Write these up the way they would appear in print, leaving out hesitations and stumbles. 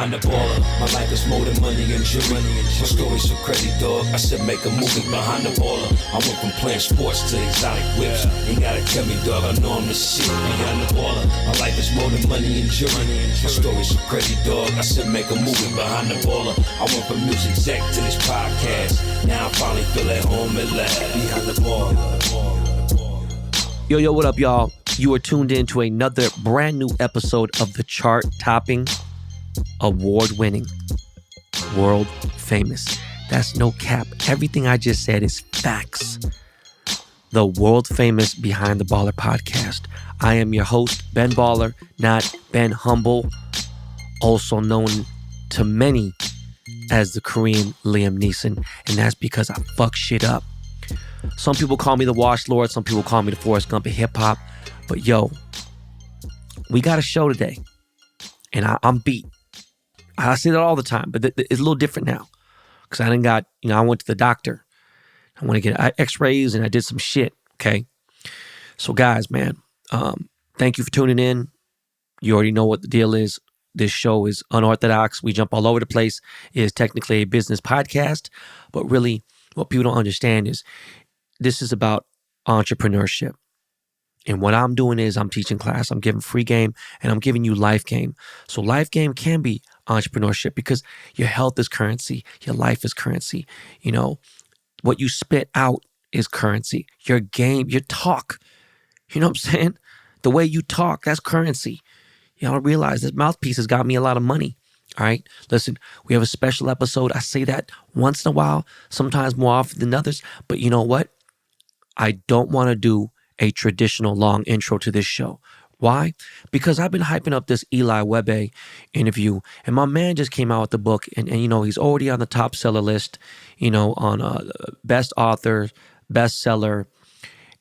behind the baller. My life is more than money and jewelry. My story's so crazy, dog. I said make a movie behind the baller. I went from playing sports to exotic whips. Ain't gotta tell me, dog, I know I'm the shit behind the baller. My life is more than money and jewelry. My story's so crazy, dog. I said make a movie behind the baller. I went from music exec to this podcast. Now I finally feel at home at last behind the baller. Yo, what up, y'all? You are tuned in to another brand new episode of the chart-topping, award-winning, world-famous. That's no cap. Everything I just said is facts. The world-famous Behind the Baller podcast. I am your host, Ben Baller, not Ben Humble, also known to many as the Korean Liam Neeson, and that's because I fuck shit up. Some people call me the Wash Lord, some people call me the Forrest Gump of hip-hop, but yo, we got a show today, and I'm beat. I say that all the time, but it's a little different now, because I went to the doctor. I want to get x-rays, and I did some shit, okay? So guys, man, thank you for tuning in. You already know what the deal is. This show is unorthodox. We jump all over the place. It is technically a business podcast, but really what people don't understand is this is about entrepreneurship. And what I'm doing is I'm teaching class, I'm giving free game, and I'm giving you life game. So life game can be entrepreneurship because your health is currency. Your life is currency. You know, what you spit out is currency. Your game, your talk, you know what I'm saying? The way you talk, that's currency. Y'all realize this mouthpiece has got me a lot of money. All right. Listen, we have a special episode. I say that once in a while, sometimes more often than others. But you know what? I don't want to do a traditional long intro to this show. Why? Because I've been hyping up this Eli Wehbe interview, and my man just came out with the book, and you know, he's already on the top seller list, you know, on best author, bestseller.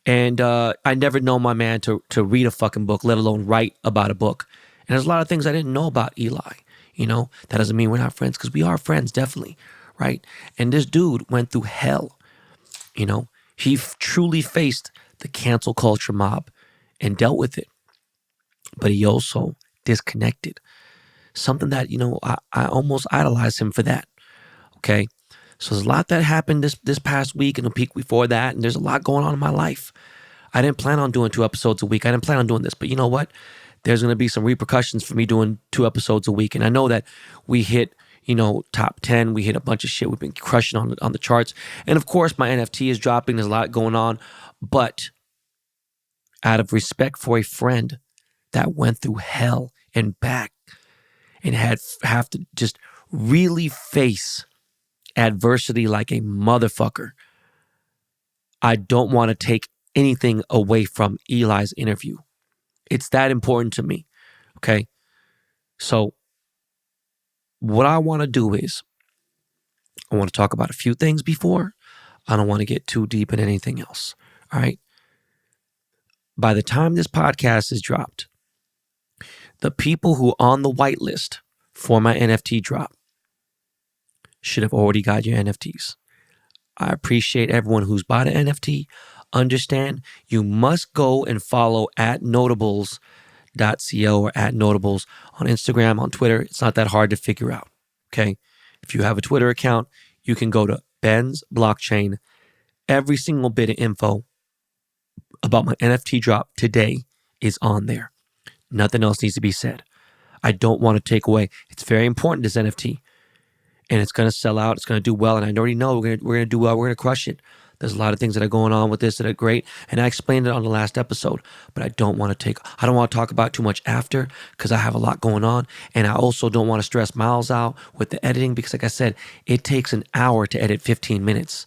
And I never know my man to read a fucking book, let alone write about a book. And there's a lot of things I didn't know about Eli. You know, that doesn't mean we're not friends, because we are friends, definitely, right? And this dude went through hell. You know, he truly faced the cancel culture mob and dealt with it. But he also disconnected. Something that, you know, I almost idolized him for that. Okay? So there's a lot that happened this past week and the week before that, and there's a lot going on in my life. I didn't plan on doing 2 episodes a week. I didn't plan on doing this. But you know what? There's going to be some repercussions for me doing 2 episodes a week. And I know that we hit, you know, top 10. We hit a bunch of shit. We've been crushing on the charts. And of course, my NFT is dropping. There's a lot going on. But out of respect for a friend that went through hell and back and have to just really face adversity like a motherfucker, I don't want to take anything away from Eli's interview. It's that important to me, okay? So what I want to do is I want to talk about a few things before. I don't want to get too deep in anything else, all right? By the time this podcast is dropped, the people who are on the whitelist for my NFT drop should have already got your NFTs. I appreciate everyone who's bought an NFT. Understand, you must go and follow @notables.co or @notables on Instagram, on Twitter. It's not that hard to figure out, okay? If you have a Twitter account, you can go to Ben's Blockchain. Every single bit of info about my NFT drop today is on there. Nothing else needs to be said. I don't want to take away. It's very important, this NFT. And it's going to sell out. It's going to do well. And I already know we're going to do well. We're going to crush it. There's a lot of things that are going on with this that are great. And I explained it on the last episode. But I don't want to talk about too much after, because I have a lot going on. And I also don't want to stress Miles out with the editing, because like I said, it takes an hour to edit 15 minutes.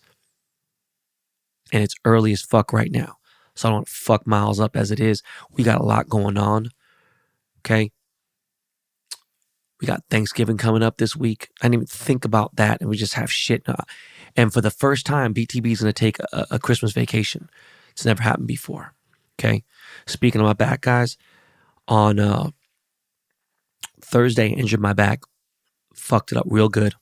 And it's early as fuck right now. So I don't want to fuck Miles up as it is. We got a lot going on. Okay? We got Thanksgiving coming up this week. I didn't even think about that. And we just have shit. And for the first time, BTB is going to take a Christmas vacation. It's never happened before. Okay? Speaking of my back, guys, on Thursday, injured my back. Fucked it up real good.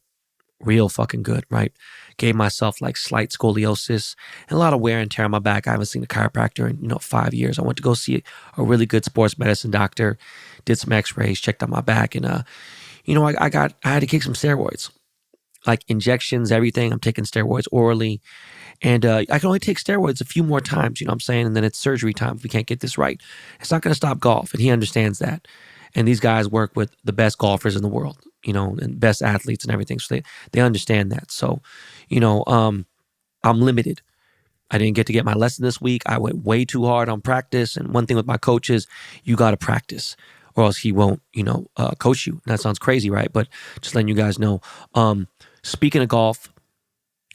Real fucking good, right? Gave myself like slight scoliosis and a lot of wear and tear on my back. I haven't seen a chiropractor in 5 years. I went to go see a really good sports medicine doctor, did some x-rays, checked out my back, and I had to take some steroids, like injections, everything. I'm taking steroids orally. And I can only take steroids a few more times, you know what I'm saying? And then it's surgery time if we can't get this right. It's not going to stop golf. And he understands that. And these guys work with the best golfers in the world, and best athletes and everything. So they understand that. So, I'm limited. I didn't get my lesson this week. I went way too hard on practice. And one thing with my coach is you got to practice or else he won't, coach you. And that sounds crazy, right? But just letting you guys know. Speaking of golf,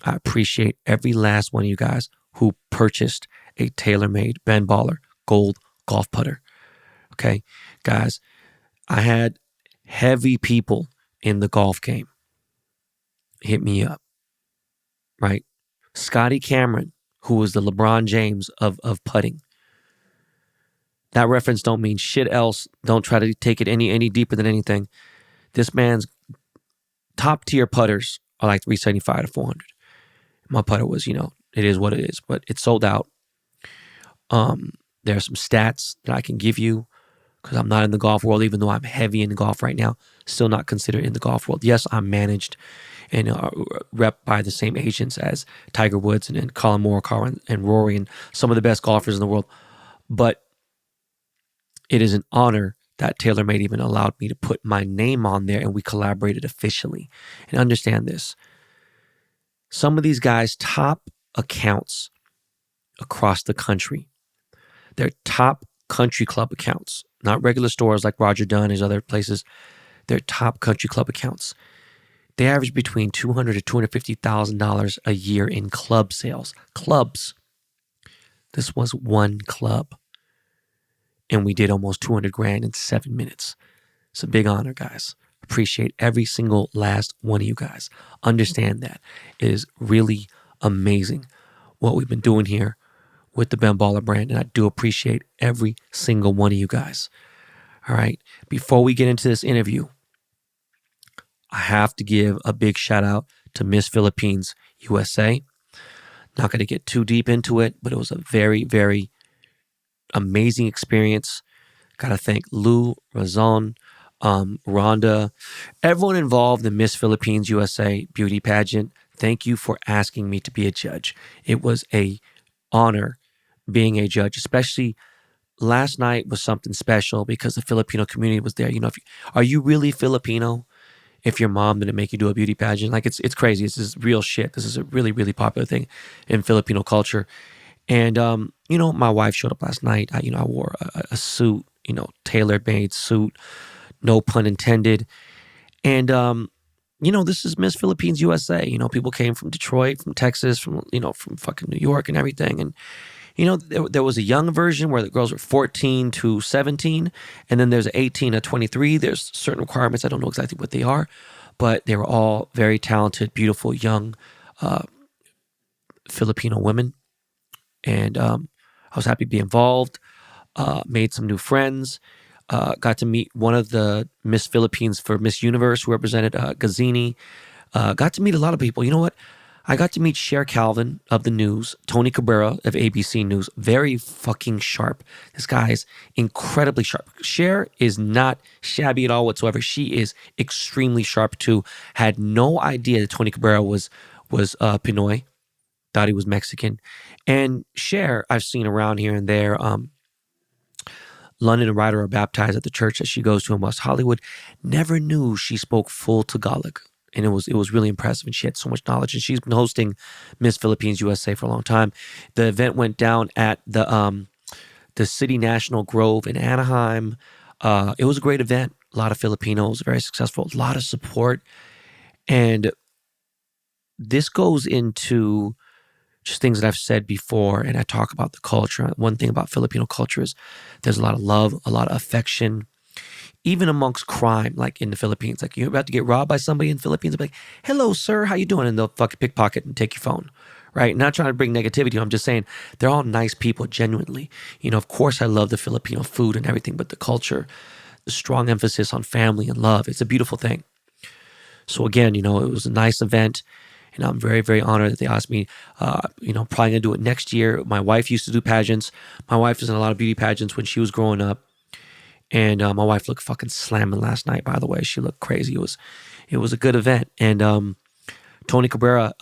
I appreciate every last one of you guys who purchased a tailor-made Ben Baller gold golf putter. Okay, guys, I had heavy people in the golf game hit me up, right? Scotty Cameron, who was the LeBron James of putting. That reference don't mean shit else. Don't try to take it any deeper than anything. This man's top tier putters are like 375 to 400. My putter was, it is what it is, but it's sold out. There are some stats that I can give you because I'm not in the golf world, even though I'm heavy in golf right now, still not considered in the golf world. Yes, I'm managed and rep by the same agents as Tiger Woods and Colin Morikawa and Rory and some of the best golfers in the world. But it is an honor that TaylorMade even allowed me to put my name on there and we collaborated officially. And understand this. Some of these guys' top accounts across the country, they're top country club accounts, not regular stores like Roger Dunn and other places. They're top country club accounts. They average between $200,000 to $250,000 a year in club sales. Clubs. This was one club. And we did almost $200,000 in 7 minutes. It's a big honor, guys. Appreciate every single last one of you guys. Understand that. It is really amazing what we've been doing here with the Ben Baller brand. And I do appreciate every single one of you guys. All right. Before we get into this interview, I have to give a big shout out to Miss Philippines USA. Not going to get too deep into it, but it was a very, very amazing experience. Got to thank Lou, Razon, Rhonda, everyone involved in Miss Philippines USA beauty pageant. Thank you for asking me to be a judge. It was a honor being a judge, especially last night was something special because the Filipino community was there. Are you really Filipino if your mom didn't make you do a beauty pageant? Like it's crazy. This is real shit. This is a really, really popular thing in Filipino culture. And, my wife showed up last night. I wore a suit, tailor-made suit, no pun intended. And, this is Miss Philippines USA. People came from Detroit, from Texas, from fucking New York and everything. And, there was a young version where the girls were 14 to 17. And then there's 18 to 23. There's certain requirements. I don't know exactly what they are, but they were all very talented, beautiful, young Filipino women. And I was happy to be involved, made some new friends, got to meet one of the Miss Philippines for Miss Universe who represented Gazini. Got to meet a lot of people. You know what? I got to meet Cher Calvin of the news, Tony Cabrera of ABC News. Very fucking sharp. This guy is incredibly sharp. Cher is not shabby at all whatsoever. She is extremely sharp too. Had no idea that Tony Cabrera was Pinoy. Thought he was Mexican. And Cher, I've seen around here and there. London and Ryder are baptized at the church that she goes to in West Hollywood. Never knew she spoke full Tagalog. And it was really impressive. And she had so much knowledge. And she's been hosting Miss Philippines USA for a long time. The event went down at the City National Grove in Anaheim. It was a great event. A lot of Filipinos, very successful, a lot of support. And this goes into just things that I've said before, and I talk about the culture. One thing about Filipino culture is there's a lot of love, a lot of affection, even amongst crime, like in the Philippines. Like you're about to get robbed by somebody in the Philippines, they'll be like, hello, sir, how you doing? And they'll fucking pickpocket and take your phone, right? Not trying to bring negativity. I'm just saying they're all nice people, genuinely. Of course I love the Filipino food and everything, but the culture, the strong emphasis on family and love, it's a beautiful thing. So again, it was a nice event. And I'm very, very honored that they asked me, probably going to do it next year. My wife used to do pageants. My wife was in a lot of beauty pageants when she was growing up. And my wife looked fucking slamming last night, by the way. She looked crazy. It was a good event. And Tony Cabrera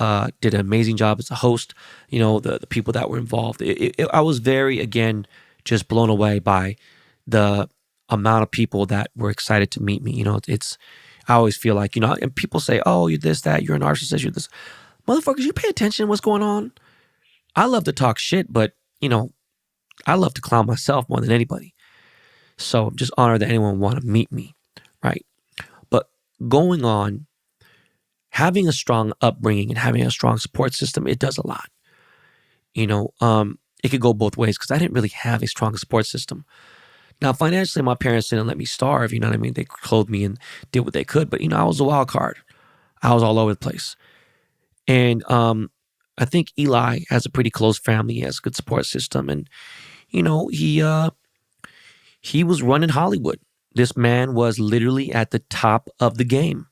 did an amazing job as a host. You know, the people that were involved. I was very, again, just blown away by the amount of people that were excited to meet me. You know, I always feel like, you know, and people say, oh, you're this, that, you're a narcissist, you're this. Motherfuckers, you pay attention to what's going on? I love to talk shit, but, you know, I love to clown myself more than anybody. So I'm just honored that anyone would want to meet me, right? But going on, having a strong upbringing and having a strong support system, it does a lot. You know, it could go both ways because I didn't really have a strong support system. Now, financially, my parents didn't let me starve, you know what I mean? They clothed me and did what they could, but, you know, I was a wild card. I was all over the place. And I think Eli has a pretty close family. He has a good support system. And, you know, he was running Hollywood. This man was literally at the top of the game.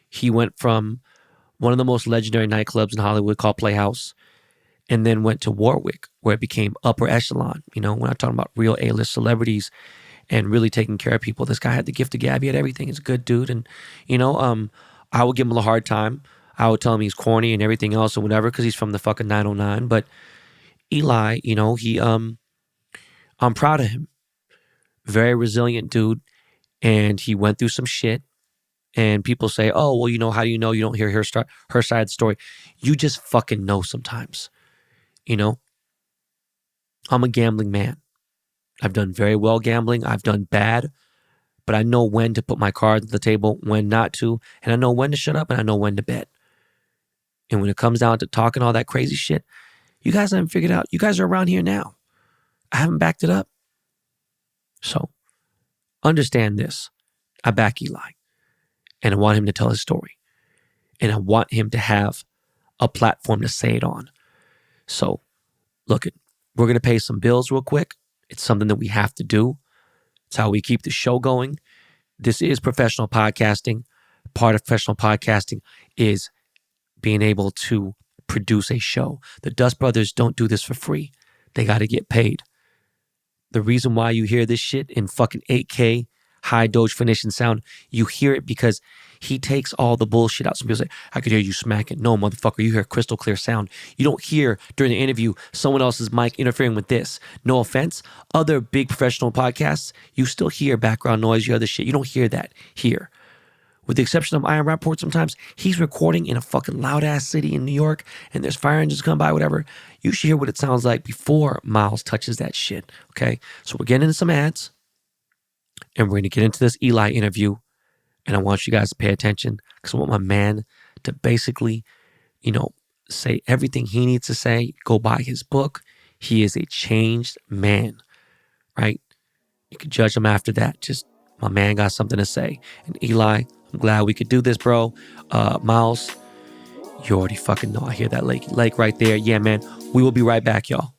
He went from one of the most legendary nightclubs in Hollywood called Playhouse, and then went to Warwick, where it became upper echelon. You know, when I'm talking about real A-list celebrities and really taking care of people, this guy had the gift of gab. He had everything. He's a good dude. And, you know, I would give him a hard time. I would tell him he's corny and everything else or whatever because he's from the fucking 909. But Eli, you know, I'm proud of him. Very resilient dude. And he went through some shit. And people say, oh, well, you know, how do you know? You don't hear her side of the story. You just fucking know sometimes. You know, I'm a gambling man. I've done very well gambling. I've done bad, but I know when to put my cards on the table, when not to, and I know when to shut up and I know when to bet. And when it comes down to talking all that crazy shit, you guys haven't figured out. You guys are around here now. I haven't backed it up. So understand this. I back Eli, and I want him to tell his story, and I want him to have a platform to say it on. So, look, we're going to pay some bills real quick. It's something that we have to do. It's how we keep the show going. This is professional podcasting. Part of professional podcasting is being able to produce a show. The Dust Brothers don't do this for free. They got to get paid. The reason why you hear this shit in fucking 8K, high Doge definition sound, you hear it because he takes all the bullshit out. Some people say, I could hear you smacking. No, motherfucker, you hear crystal clear sound. You don't hear during the interview someone else's mic interfering with this. No offense. Other big professional podcasts, you still hear background noise, you hear other shit. You don't hear that here. With the exception of Iron Rapport, sometimes he's recording in a fucking loud-ass city in New York and there's fire engines come by, whatever. You should hear what it sounds like before Miles touches that shit, okay? So we're getting into some ads and we're going to get into this Eli interview. And I want you guys to pay attention because I want my man to basically, you know, say everything he needs to say. Go buy his book. He is a changed man, right? You can judge him after that. Just my man got something to say. And Eli, I'm glad we could do this, bro. Miles, you already fucking know. I hear that lake right there. Yeah, man. We will be right back, y'all.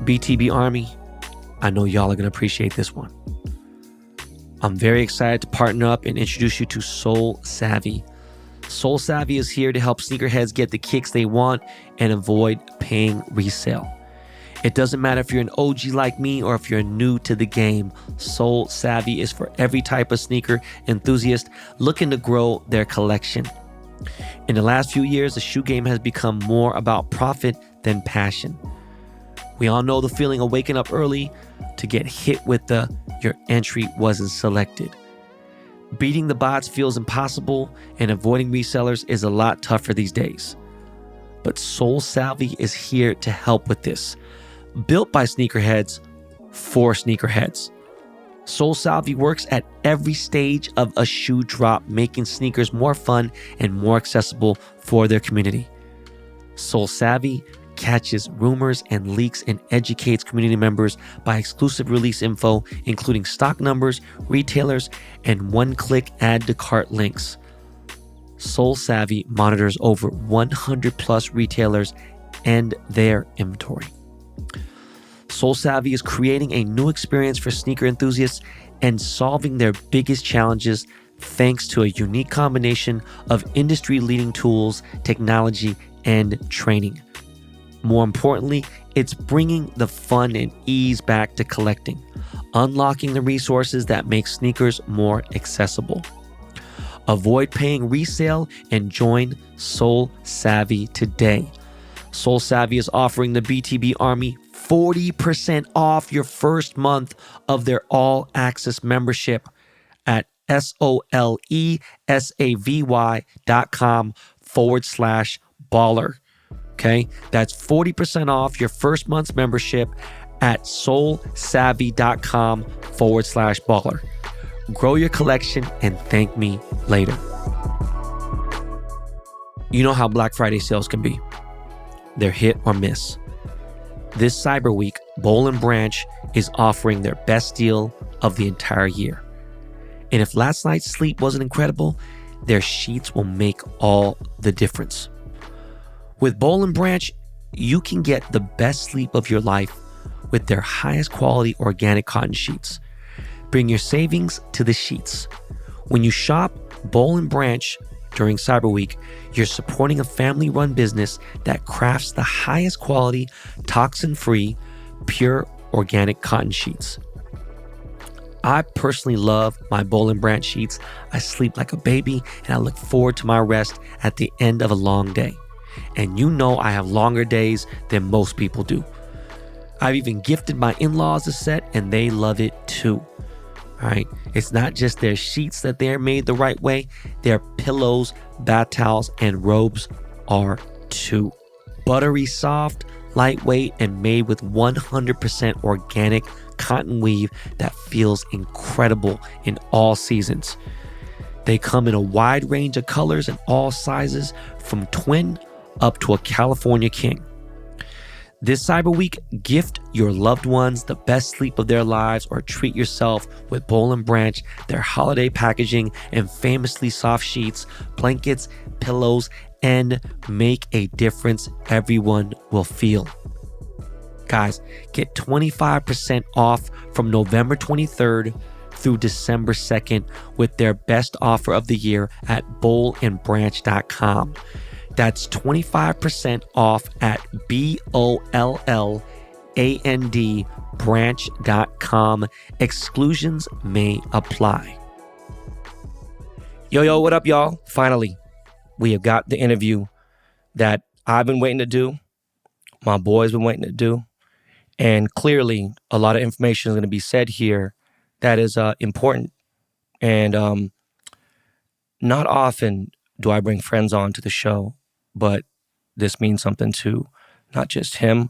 BTB Army, I know y'all are going to appreciate this one. I'm very excited to partner up and introduce you to Soul Savvy. Soul Savvy is here to help sneakerheads get the kicks they want and avoid paying resale. It doesn't matter if you're an OG like me or if you're new to the game. Soul Savvy is for every type of sneaker enthusiast looking to grow their collection. In the last few years, the shoe game has become more about profit than passion. We all know the feeling of waking up early to get hit with your entry wasn't selected. Beating the bots feels impossible and avoiding resellers is a lot tougher these days. But Soul Savvy is here to help with this. Built by sneakerheads for sneakerheads. Soul Savvy works at every stage of a shoe drop, making sneakers more fun and more accessible for their community. Soul Savvy catches rumors and leaks and educates community members by exclusive release info, including stock numbers, retailers, and one-click add to cart links. Soul Savvy monitors over 100 plus retailers and their inventory. Soul Savvy is creating a new experience for sneaker enthusiasts and solving their biggest challenges thanks to a unique combination of industry-leading tools, technology, and training. More importantly, it's bringing the fun and ease back to collecting, unlocking the resources that make sneakers more accessible. Avoid paying resale and join Soul Savvy today. Soul Savvy is offering the BTB Army 40% off your first month of their all-access membership at solesavy.com/baller. Okay, that's 40% off your first month's membership at solesavvy.com/baller. Grow your collection and thank me later. You know how Black Friday sales can be. They're hit or miss. This Cyber Week, Boll & Branch is offering their best deal of the entire year. And if last night's sleep wasn't incredible, their sheets will make all the difference. With Boll & Branch, you can get the best sleep of your life with their highest quality organic cotton sheets. Bring your savings to the sheets. When you shop Boll & Branch during Cyber Week, you're supporting a family-run business that crafts the highest quality, toxin-free, pure organic cotton sheets. I personally love my Boll & Branch sheets. I sleep like a baby, and I look forward to my rest at the end of a long day. And you know I have longer days than most people do. I've even gifted my in-laws a set, and they love it too. All right, it's not just their sheets that they're made the right way. Their pillows, bath towels, and robes are too. Buttery soft, lightweight, and made with 100% organic cotton weave that feels incredible in all seasons. They come in a wide range of colors and all sizes, from twin up to a California king. This Cyber Week, gift your loved ones the best sleep of their lives or treat yourself with Boll & Branch, their holiday packaging and famously soft sheets, blankets, pillows, and make a difference everyone will feel. Guys, get 25% off from November 23rd through December 2nd with their best offer of the year at bollandbranch.com. That's 25% off at BOLLAND branch.com. Exclusions may apply. Yo, what up, y'all? Finally, we have got the interview that I've been waiting to do, my boys been waiting to do, and clearly a lot of information is going to be said here that is important. And not often do I bring friends on to the show, but this means something to not just him,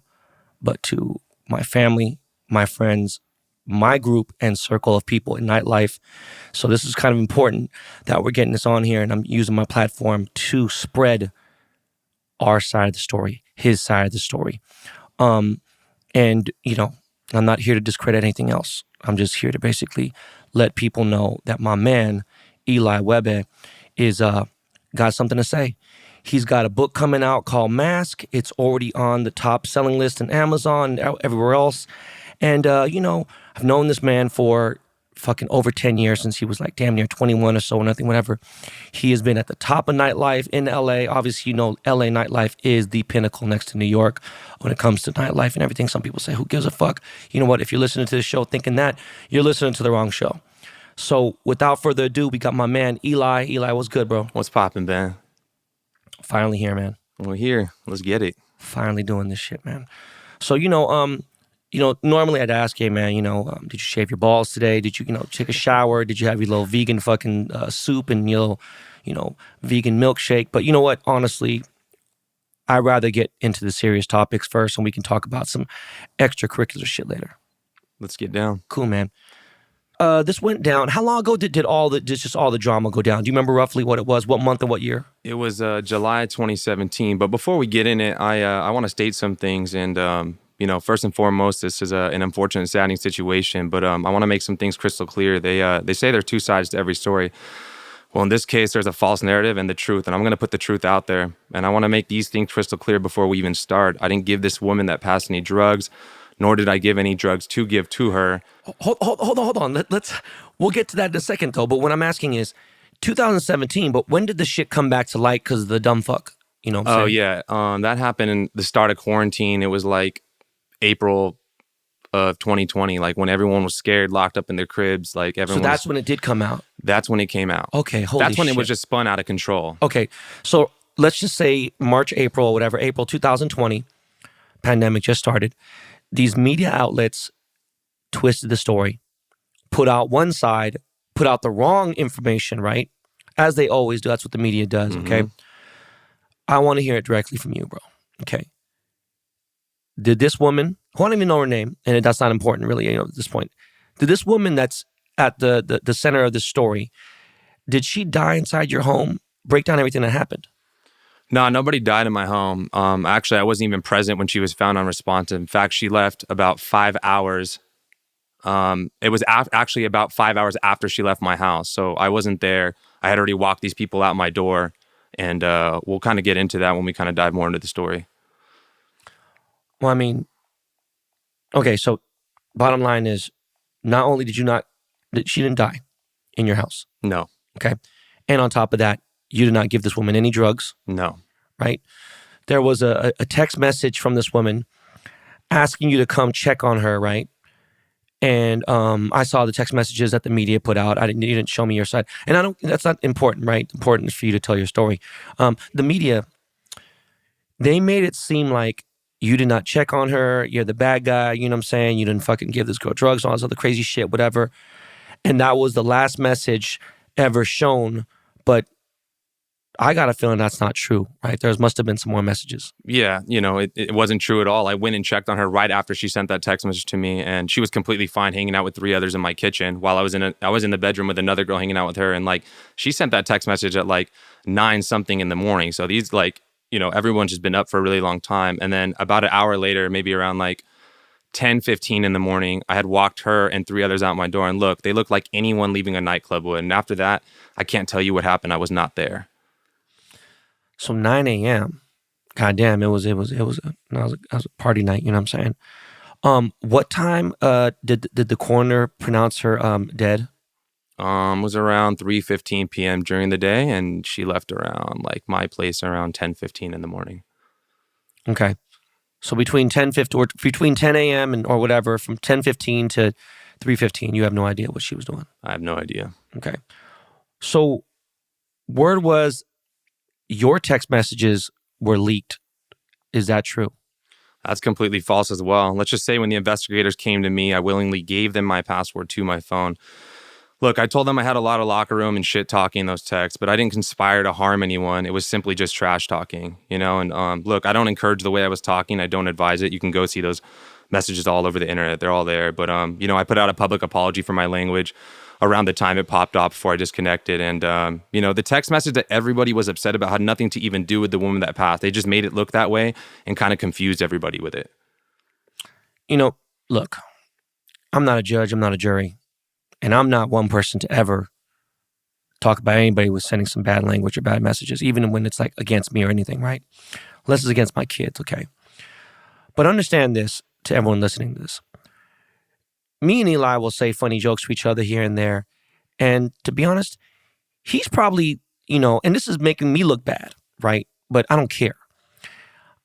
but to my family, my friends, my group and circle of people in nightlife. So this is kind of important that we're getting this on here, and I'm using my platform to spread our side of the story, his side of the story. And, you know, I'm not here to discredit anything else. I'm just here to basically let people know that my man, Eli Wehbe, is got something to say. He's got a book coming out called Mask. It's already on the top selling list in Amazon, everywhere else. And, you know, I've known this man for fucking over 10 years, since he was like damn near 21 or so, nothing, whatever. He has been at the top of nightlife in LA. Obviously, you know, LA nightlife is the pinnacle next to New York when it comes to nightlife and everything. Some people say, who gives a fuck? You know what? If you're listening to this show thinking that, you're listening to the wrong show. So without further ado, we got my man, Eli. Eli, what's good, bro? What's poppin', Ben? Finally here, man. We're here. Let's get it. Finally doing this shit, man. So, you know, normally I'd ask, hey, man, did you shave your balls today? Did you, take a shower? Did you have your little vegan fucking soup and your little, vegan milkshake? But you know what? Honestly, I'd rather get into the serious topics first, and we can talk about some extracurricular shit later. Let's get down. Cool, man. This went down. How long ago did all the drama go down? Do you remember roughly what it was? What month and what year? It was July 2017. But before we get in it, I want to state some things. And, first and foremost, this is an unfortunate, saddening situation. But I want to make some things crystal clear. They say there are two sides to every story. Well, in this case, there's a false narrative and the truth. And I'm going to put the truth out there. And I want to make these things crystal clear before we even start. I didn't give this woman that passed any drugs, nor did I give any drugs to give to her. Hold on. We'll get to that in a second, though. But what I'm asking is, 2017, but when did the shit come back to light because of the dumb fuck? You know what I'm saying? yeah. That happened in the start of quarantine. It was like April of 2020, like when everyone was scared, locked up in their cribs. Like everyone. So that's when it did come out. That's when it came out. Okay, holy That's when shit. it was just spun out of control. Okay, so let's just say March, April, whatever, April 2020, pandemic just started. These media outlets twisted the story, put out one side, put out the wrong information, right? As they always do. That's what the media does, okay? I want to hear it directly from you, bro. Okay. Did this woman, who I don't even know her name, and that's not important really, you know, at this point. Did this woman that's at the center of this story, did she die inside your home? Break down everything that happened. No, nobody died in my home. Actually, I wasn't even present when she was found unresponsive. In fact, she left about 5 hours. It was actually about 5 hours after she left my house. So I wasn't there. I had already walked these people out my door. And we'll kind of get into that when we kind of dive more into the story. Well, I mean, okay, so bottom line is, not only she didn't die in your house. No. Okay. And on top of that, you did not give this woman any drugs. No. Right? There was a text message from this woman asking you to come check on her, right? And I saw the text messages that the media put out. You didn't show me your side. And that's not important, right? Important is for you to tell your story. The media, they made it seem like you did not check on her. You're the bad guy. You know what I'm saying? You didn't fucking give this girl drugs, all this other crazy shit, whatever. And that was the last message ever shown. But I got a feeling that's not true, right? There must have been some more messages. Yeah, it wasn't true at all. I went and checked on her right after she sent that text message to me, and she was completely fine hanging out with 3 others in my kitchen while I was in the bedroom with another girl hanging out with her. And like, she sent that text message at like 9 something in the morning. So these everyone's just been up for a really long time. And then about an hour later, maybe around like 10:15 in the morning, I had walked her and 3 others out my door, and look, they looked like anyone leaving a nightclub would. And after that, I can't tell you what happened. I was not there. So 9 a.m. God damn, it was a party night. You know what I'm saying? What time did the coroner pronounce her dead? Was around 3:15 p.m. during the day, and she left around like my place around 10:15 in the morning. Okay, so between 10:15 or between 10 a.m. or whatever, from 10:15 to 3:15, you have no idea what she was doing. I have no idea. Okay, so word was your text messages were leaked. Is that true? That's completely false as well. Let's just say when the investigators came to me, I willingly gave them my password to my phone. Look, I told them I had a lot of locker room and shit talking in those texts, but I didn't conspire to harm anyone. It was simply just trash talking, And look, I don't encourage the way I was talking. I don't advise it. You can go see those messages all over the internet. They're all there. But, I put out a public apology for my language around the time it popped off before I disconnected. And, the text message that everybody was upset about had nothing to even do with the woman that passed. They just made it look that way and kind of confused everybody with it. Look, I'm not a judge. I'm not a jury. And I'm not one person to ever talk about anybody with sending some bad language or bad messages, even when it's like against me or anything, right? Unless it's against my kids, okay? But understand this to everyone listening to this. Me and Eli will say funny jokes to each other here and there. And to be honest, he's probably, and this is making me look bad, right? But I don't care.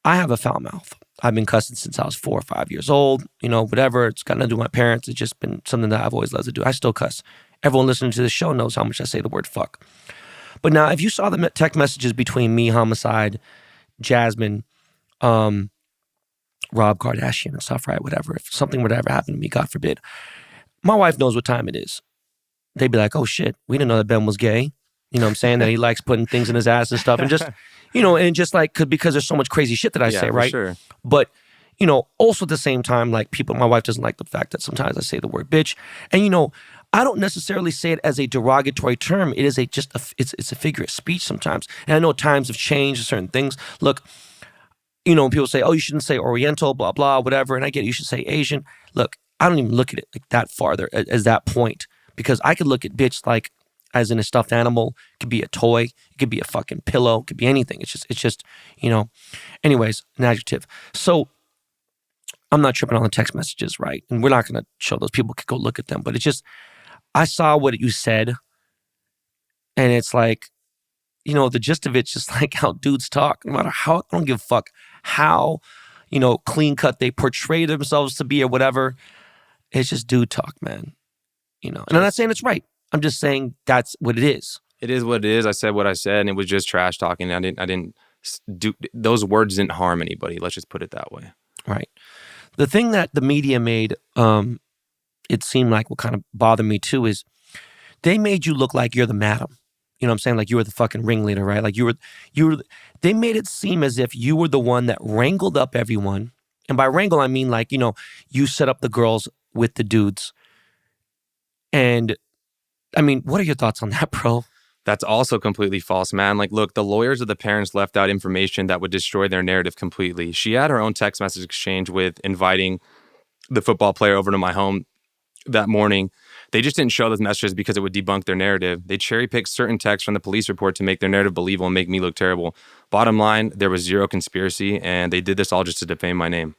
I have a foul mouth. I've been cussing since I was 4 or 5 years old, whatever. It's got nothing to do with my parents. It's just been something that I've always loved to do. I still cuss. Everyone listening to this show knows how much I say the word fuck. But now, if you saw the text messages between me, Homicide, Jasmine, Rob Kardashian and stuff, right? Whatever. If something would ever happen to me, God forbid, my wife knows what time it is. They'd be like, oh shit, we didn't know that Ben was gay. You know what I'm saying? That he likes putting things in his ass and stuff. And just, because there's so much crazy shit that I say, right? Sure. But, also at the same time, like my wife doesn't like the fact that sometimes I say the word bitch. And, I don't necessarily say it as a derogatory term. It is it's a figure of speech sometimes. And I know times have changed certain things. Look, when people say, oh, you shouldn't say Oriental, blah, blah, whatever. And I get it, you should say Asian. Look, I don't even look at it like that farther as that point. Because I could look at bitch like as in a stuffed animal. It could be a toy. It could be a fucking pillow. It could be anything. It's just, anyways, an adjective. So I'm not tripping on the text messages, right? And we're not going to show those. People could go look at them. But it's just, I saw what you said. And it's like, the gist of it's just like how dudes talk. No matter how, I don't give a fuck how, clean cut they portray themselves to be or whatever. It's just dude talk, man. And I'm not saying it's right. I'm just saying that's what it is. It is what it is. I said what I said, and it was just trash talking. I didn't do those words didn't harm anybody. Let's just put it that way. Right. The thing that the media made, it seemed like what kind of bothered me too is they made you look like you're the madam. You know what I'm saying? Like you were the fucking ringleader, right? Like you were, they made it seem as if you were the one that wrangled up everyone. And by wrangle, I mean like, you set up the girls with the dudes. And I mean, what are your thoughts on that, bro? That's also completely false, man. Like, look, the lawyers of the parents left out information that would destroy their narrative completely. She had her own text message exchange with inviting the football player over to my home that morning. They just didn't show those messages because it would debunk their narrative. They cherry-picked certain texts from the police report to make their narrative believable and make me look terrible. Bottom line, there was zero conspiracy, and they did this all just to defame my name.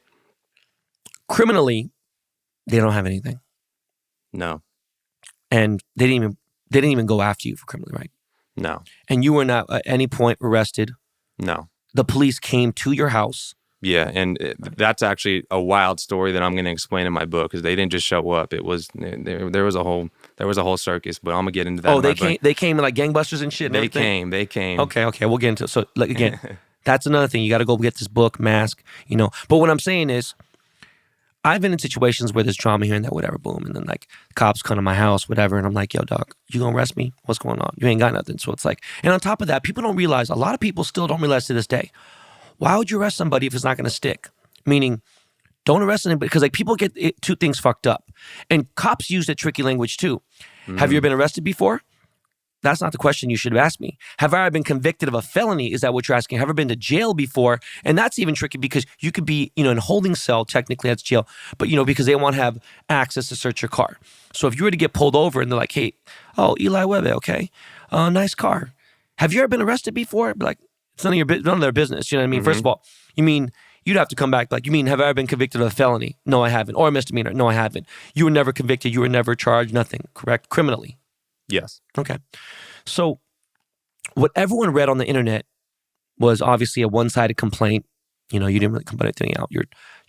Criminally, they don't have anything. No. And they didn't even go after you for criminally, right? No. And you were not at any point arrested. No. The police came to your house. Yeah, and that's actually a wild story that I'm going to explain in my book because they didn't just show up. It was there was a whole circus, but I'm gonna get into that. Oh, they came like gangbusters and shit. And everything. They came. Okay, we'll get into it. So like again, that's another thing. You got to go get this book, mask. But what I'm saying is, I've been in situations where there's drama here and there, whatever, boom, and then like cops come to my house, whatever, and I'm like, yo, dog, you gonna arrest me? What's going on? You ain't got nothing. So it's like, and on top of that, people don't realize. A lot of people still don't realize to this day. Why would you arrest somebody if it's not going to stick? Meaning, don't arrest anybody because like people get two things fucked up, and cops use that tricky language too. Have you ever been arrested before? That's not the question you should have asked me. Have I ever been convicted of a felony? Is that what you're asking? Have I ever been to jail before? And that's even tricky because you could be, in a holding cell. Technically, that's jail. But because they want to have access to search your car. So if you were to get pulled over and they're like, "Hey, Eli Wehbe, okay, nice car. Have you ever been arrested before?" Be like, it's none of their business. You know what I mean? First of all, you mean you'd have to come back like, you mean, have I ever been convicted of a felony? No, I haven't. Or a misdemeanor? No, I haven't. You were never convicted. You were never charged. Nothing. Correct? Criminally. Yes. Okay. So what everyone read on the internet was obviously a one-sided complaint. You didn't really put anything out. You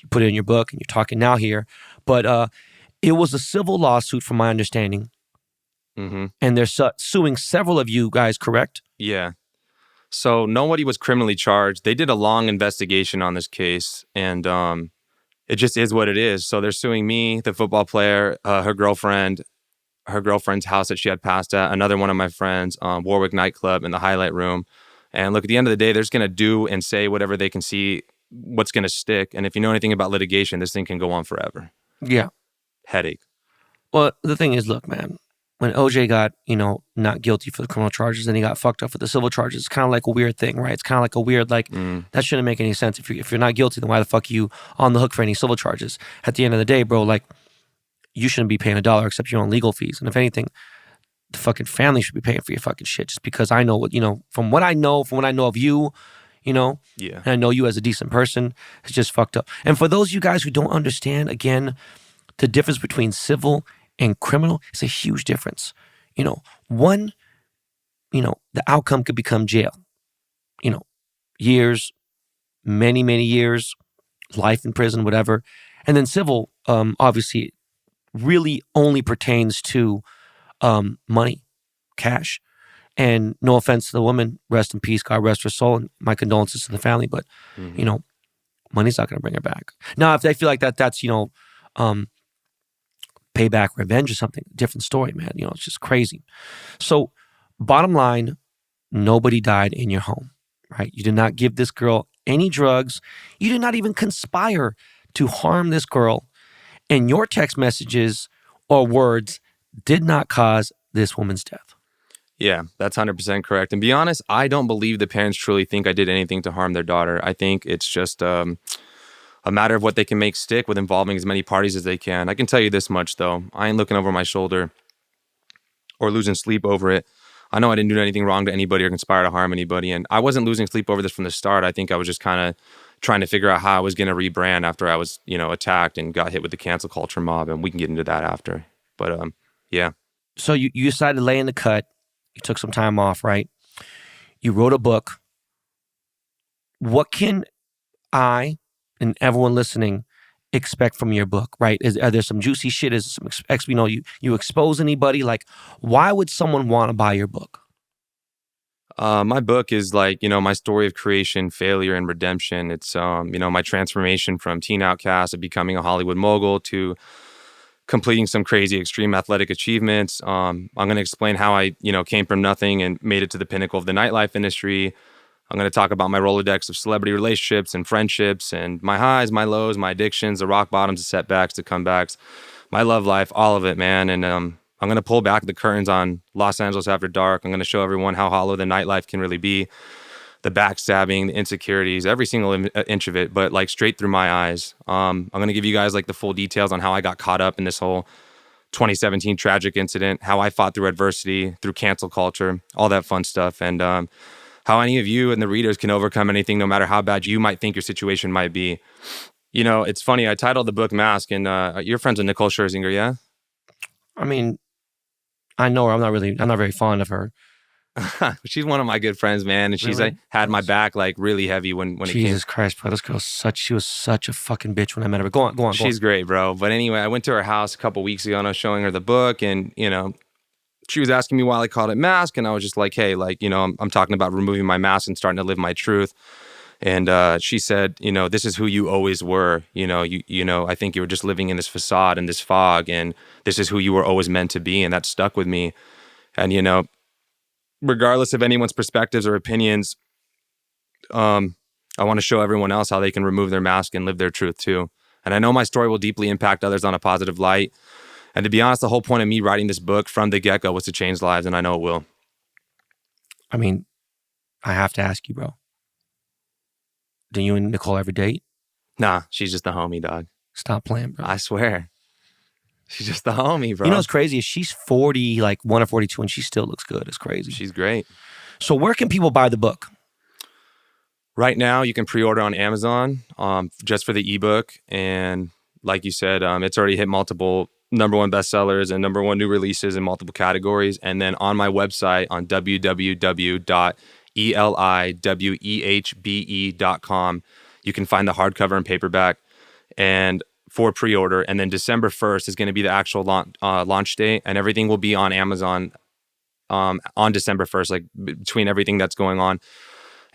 put it in your book and you're talking now here. But it was a civil lawsuit from my understanding. Mm-hmm. And they're suing several of you guys, correct? Yeah. So nobody was criminally charged. They did a long investigation on this case, and it just is what it is. So they're suing me, the football player, her girlfriend's house that she had passed at, another one of my friends, Warwick Nightclub in the highlight room. And look, at the end of the day, they're just going to do and say whatever they can see, what's going to stick. And if you know anything about litigation, this thing can go on forever. Yeah. Headache. Well, the thing is, look, man, when OJ got, not guilty for the criminal charges, then he got fucked up for the civil charges. It's kind of like a weird thing, right? It's kind of like a weird, that shouldn't make any sense. If you're not guilty, then why the fuck are you on the hook for any civil charges? At the end of the day, bro, like, you shouldn't be paying $1 except your own legal fees. And if anything, the fucking family should be paying for your fucking shit just because I know what, from what I know of you, yeah. And I know you as a decent person, it's just fucked up. And for those of you guys who don't understand, again, the difference between civil and criminal is a huge difference. One, the outcome could become jail. Years, many, many years, life in prison, whatever. And then civil, obviously, really only pertains to money, cash. And no offense to the woman, rest in peace, God rest her soul, and my condolences to the family. But, money's not going to bring her back. Now, if they feel like that's, payback, revenge or something, different story, man. It's just crazy. So bottom line, nobody died in your home, right? You did not give this girl any drugs. You did not even conspire to harm this girl. And your text messages or words did not cause this woman's death. Yeah, that's 100% correct. And be honest, I don't believe the parents truly think I did anything to harm their daughter. I think it's just a matter of what they can make stick with involving as many parties as they can. I can tell you this much, though. I ain't looking over my shoulder or losing sleep over it. I know I didn't do anything wrong to anybody or conspire to harm anybody. And I wasn't losing sleep over this from the start. I think I was just kind of trying to figure out how I was going to rebrand after I was, attacked and got hit with the cancel culture mob. And we can get into that after. But, yeah. So you decided to lay in the cut. You took some time off, right? You wrote a book. What can I and everyone listening expect from your book, right? Are there some juicy shit? Is some you expose anybody? Like, why would someone want to buy your book? My book is like, my story of creation, failure, and redemption. It's, my transformation from teen outcast of becoming a Hollywood mogul to completing some crazy extreme athletic achievements. I'm going to explain how I, came from nothing and made it to the pinnacle of the nightlife industry. I'm going to talk about my Rolodex of celebrity relationships and friendships and my highs, my lows, my addictions, the rock bottoms, the setbacks, the comebacks, my love life, all of it, man. And I'm going to pull back the curtains on Los Angeles after dark. I'm going to show everyone how hollow the nightlife can really be, the backstabbing, the insecurities, every single inch of it, but like straight through my eyes. I'm going to give you guys like the full details on how I got caught up in this whole 2017 tragic incident, how I fought through adversity, through cancel culture, all that fun stuff. And how any of you and the readers can overcome anything, no matter how bad you might think your situation might be. It's funny. I titled the book Mask, and you're friends with Nicole Scherzinger, yeah? I mean, I know her. I'm not very fond of her. She's one of my good friends, man. And she's had my back like really heavy when it came. Jesus Christ, bro. This girl's she was such a fucking bitch when I met her. But go on. She's great, bro. But anyway, I went to her house a couple weeks ago and I was showing her the book, and, she was asking me why I called it Mask. And I was just like, hey, I'm talking about removing my mask and starting to live my truth. And she said, this is who you always were. I think you were just living in this facade and this fog, and this is who you were always meant to be. And that stuck with me. And, regardless of anyone's perspectives or opinions, I want to show everyone else how they can remove their mask and live their truth too. And I know my story will deeply impact others on a positive light. And to be honest, the whole point of me writing this book from the get-go was to change lives, and I know it will. I mean, I have to ask you, bro. Do you and Nicole ever date? Nah, she's just the homie, dog. Stop playing, bro. I swear. She's just the homie, bro. You know what's crazy is she's 40, like 1 or 42, and she still looks good. It's crazy. She's great. So where can people buy the book? Right now, you can pre-order on Amazon just for the ebook. And like you said, it's already hit multiple .1 bestsellers and .1 new releases in multiple categories. And then on my website on www.eliwehbe.com, you can find the hardcover and paperback and for pre-order. And then December 1st is going to be the actual launch date, and everything will be on Amazon on December 1st, like between everything that's going on.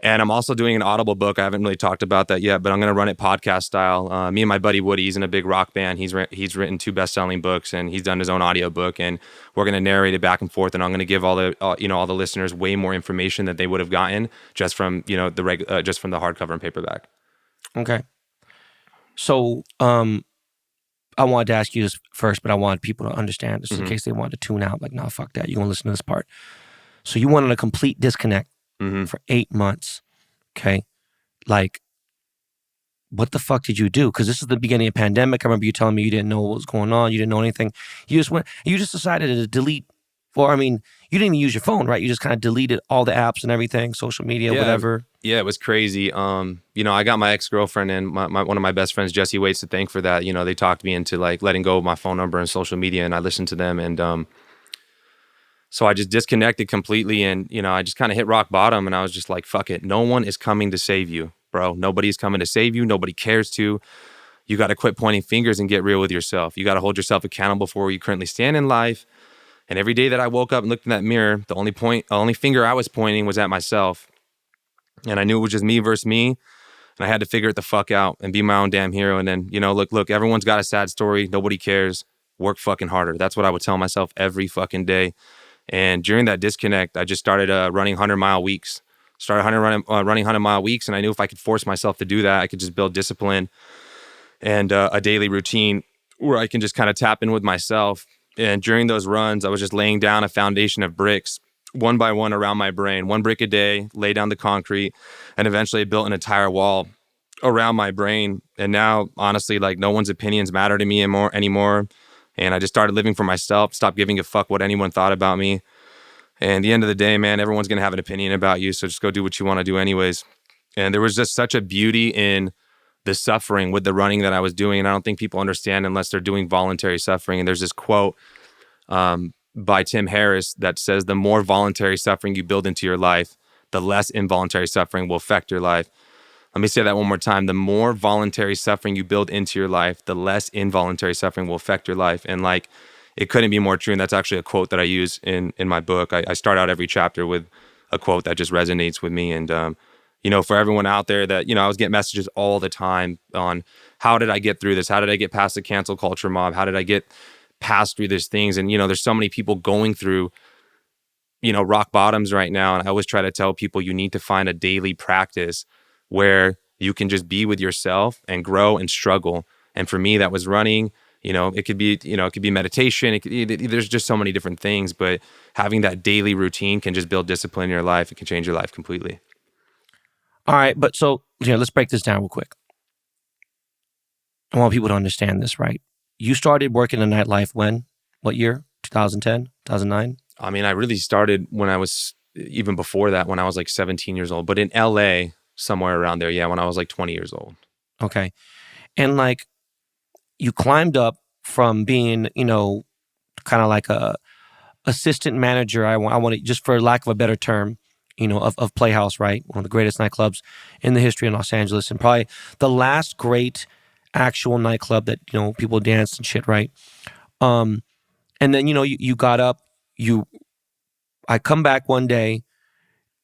And I'm also doing an Audible book. I haven't really talked about that yet, but I'm going to run it podcast style. Me and my buddy Woody, he's in a big rock band. He's written 2 best-selling books, and he's done his own audiobook, and we're going to narrate it back and forth. And I'm going to give all the all the listeners way more information that they would have gotten just from just from the hardcover and paperback. Okay. So I wanted to ask you this first, but I wanted people to understand this in case they wanted to tune out. Like, no, fuck that. You're going to listen to this part. So you wanted a complete disconnect for 8 months. Okay. Like, what the fuck did you do? Because this is the beginning of pandemic. I remember you telling me you didn't know what was going on. You didn't know anything. You just decided to delete, you didn't even use your phone, right? You just kind of deleted all the apps and everything, social media, whatever. Yeah, it was crazy. I got my ex-girlfriend and one of my best friends, Jesse Waits, to thank for that. They talked me into like letting go of my phone number and social media, and I listened to them. And so I just disconnected completely, and I just kind of hit rock bottom, and I was just like, fuck it. No one is coming to save you, bro. Nobody's coming to save you. Nobody cares to. You got to quit pointing fingers and get real with yourself. You got to hold yourself accountable for where you currently stand in life. And every day that I woke up and looked in that mirror, the only finger I was pointing was at myself. And I knew it was just me versus me. And I had to figure it the fuck out and be my own damn hero. And then, look, everyone's got a sad story. Nobody cares. Work fucking harder. That's what I would tell myself every fucking day. And during that disconnect, I just started running 100-mile weeks. Running 100-mile weeks. And I knew if I could force myself to do that, I could just build discipline and a daily routine where I can just kind of tap in with myself. And during those runs, I was just laying down a foundation of bricks, one by one around my brain, 1 brick a day, lay down the concrete, and eventually I built an entire wall around my brain. And now, honestly, like no one's opinions matter to me anymore. And I just started living for myself, stopped giving a fuck what anyone thought about me. And at the end of the day, man, everyone's going to have an opinion about you. So just go do what you want to do anyways. And there was just such a beauty in the suffering with the running that I was doing. And I don't think people understand unless they're doing voluntary suffering. And there's this quote by Tim Harris that says the more voluntary suffering you build into your life, the less involuntary suffering will affect your life. Let me say that one more time. The more voluntary suffering you build into your life, the less involuntary suffering will affect your life. And like, it couldn't be more true. And that's actually a quote that I use in my book. I start out every chapter with a quote that just resonates with me. And, you know, for everyone out there that, you know, I was getting messages all the time on how did I get through this? How did I get past the cancel culture mob? How did I get past through these things? And, you know, there's so many people going through, you know, rock bottoms right now. And I always try to tell people you need to find a daily practice where you can just be with yourself and grow and struggle. And for me, that was running. You know, it could be, you know, it could be meditation. There's just so many different things, but having that daily routine can just build discipline in your life. It can change your life completely. All right, but so yeah, let's break this down real quick. I want people to understand this, right? You started working in nightlife when? What year? 2010, 2009? I mean, I really started when I was, even before that, when I was like 17 years old, but in LA, somewhere around there. Yeah, when I was like 20 years old. Okay. And like, you climbed up from being, you know, kind of like a assistant manager, I want to, just for lack of a better term, you know, of Playhouse, right? One of the greatest nightclubs in the history of Los Angeles, and probably the last great actual nightclub that, you know, people danced and shit, right? And then, you know, you got up, I come back one day,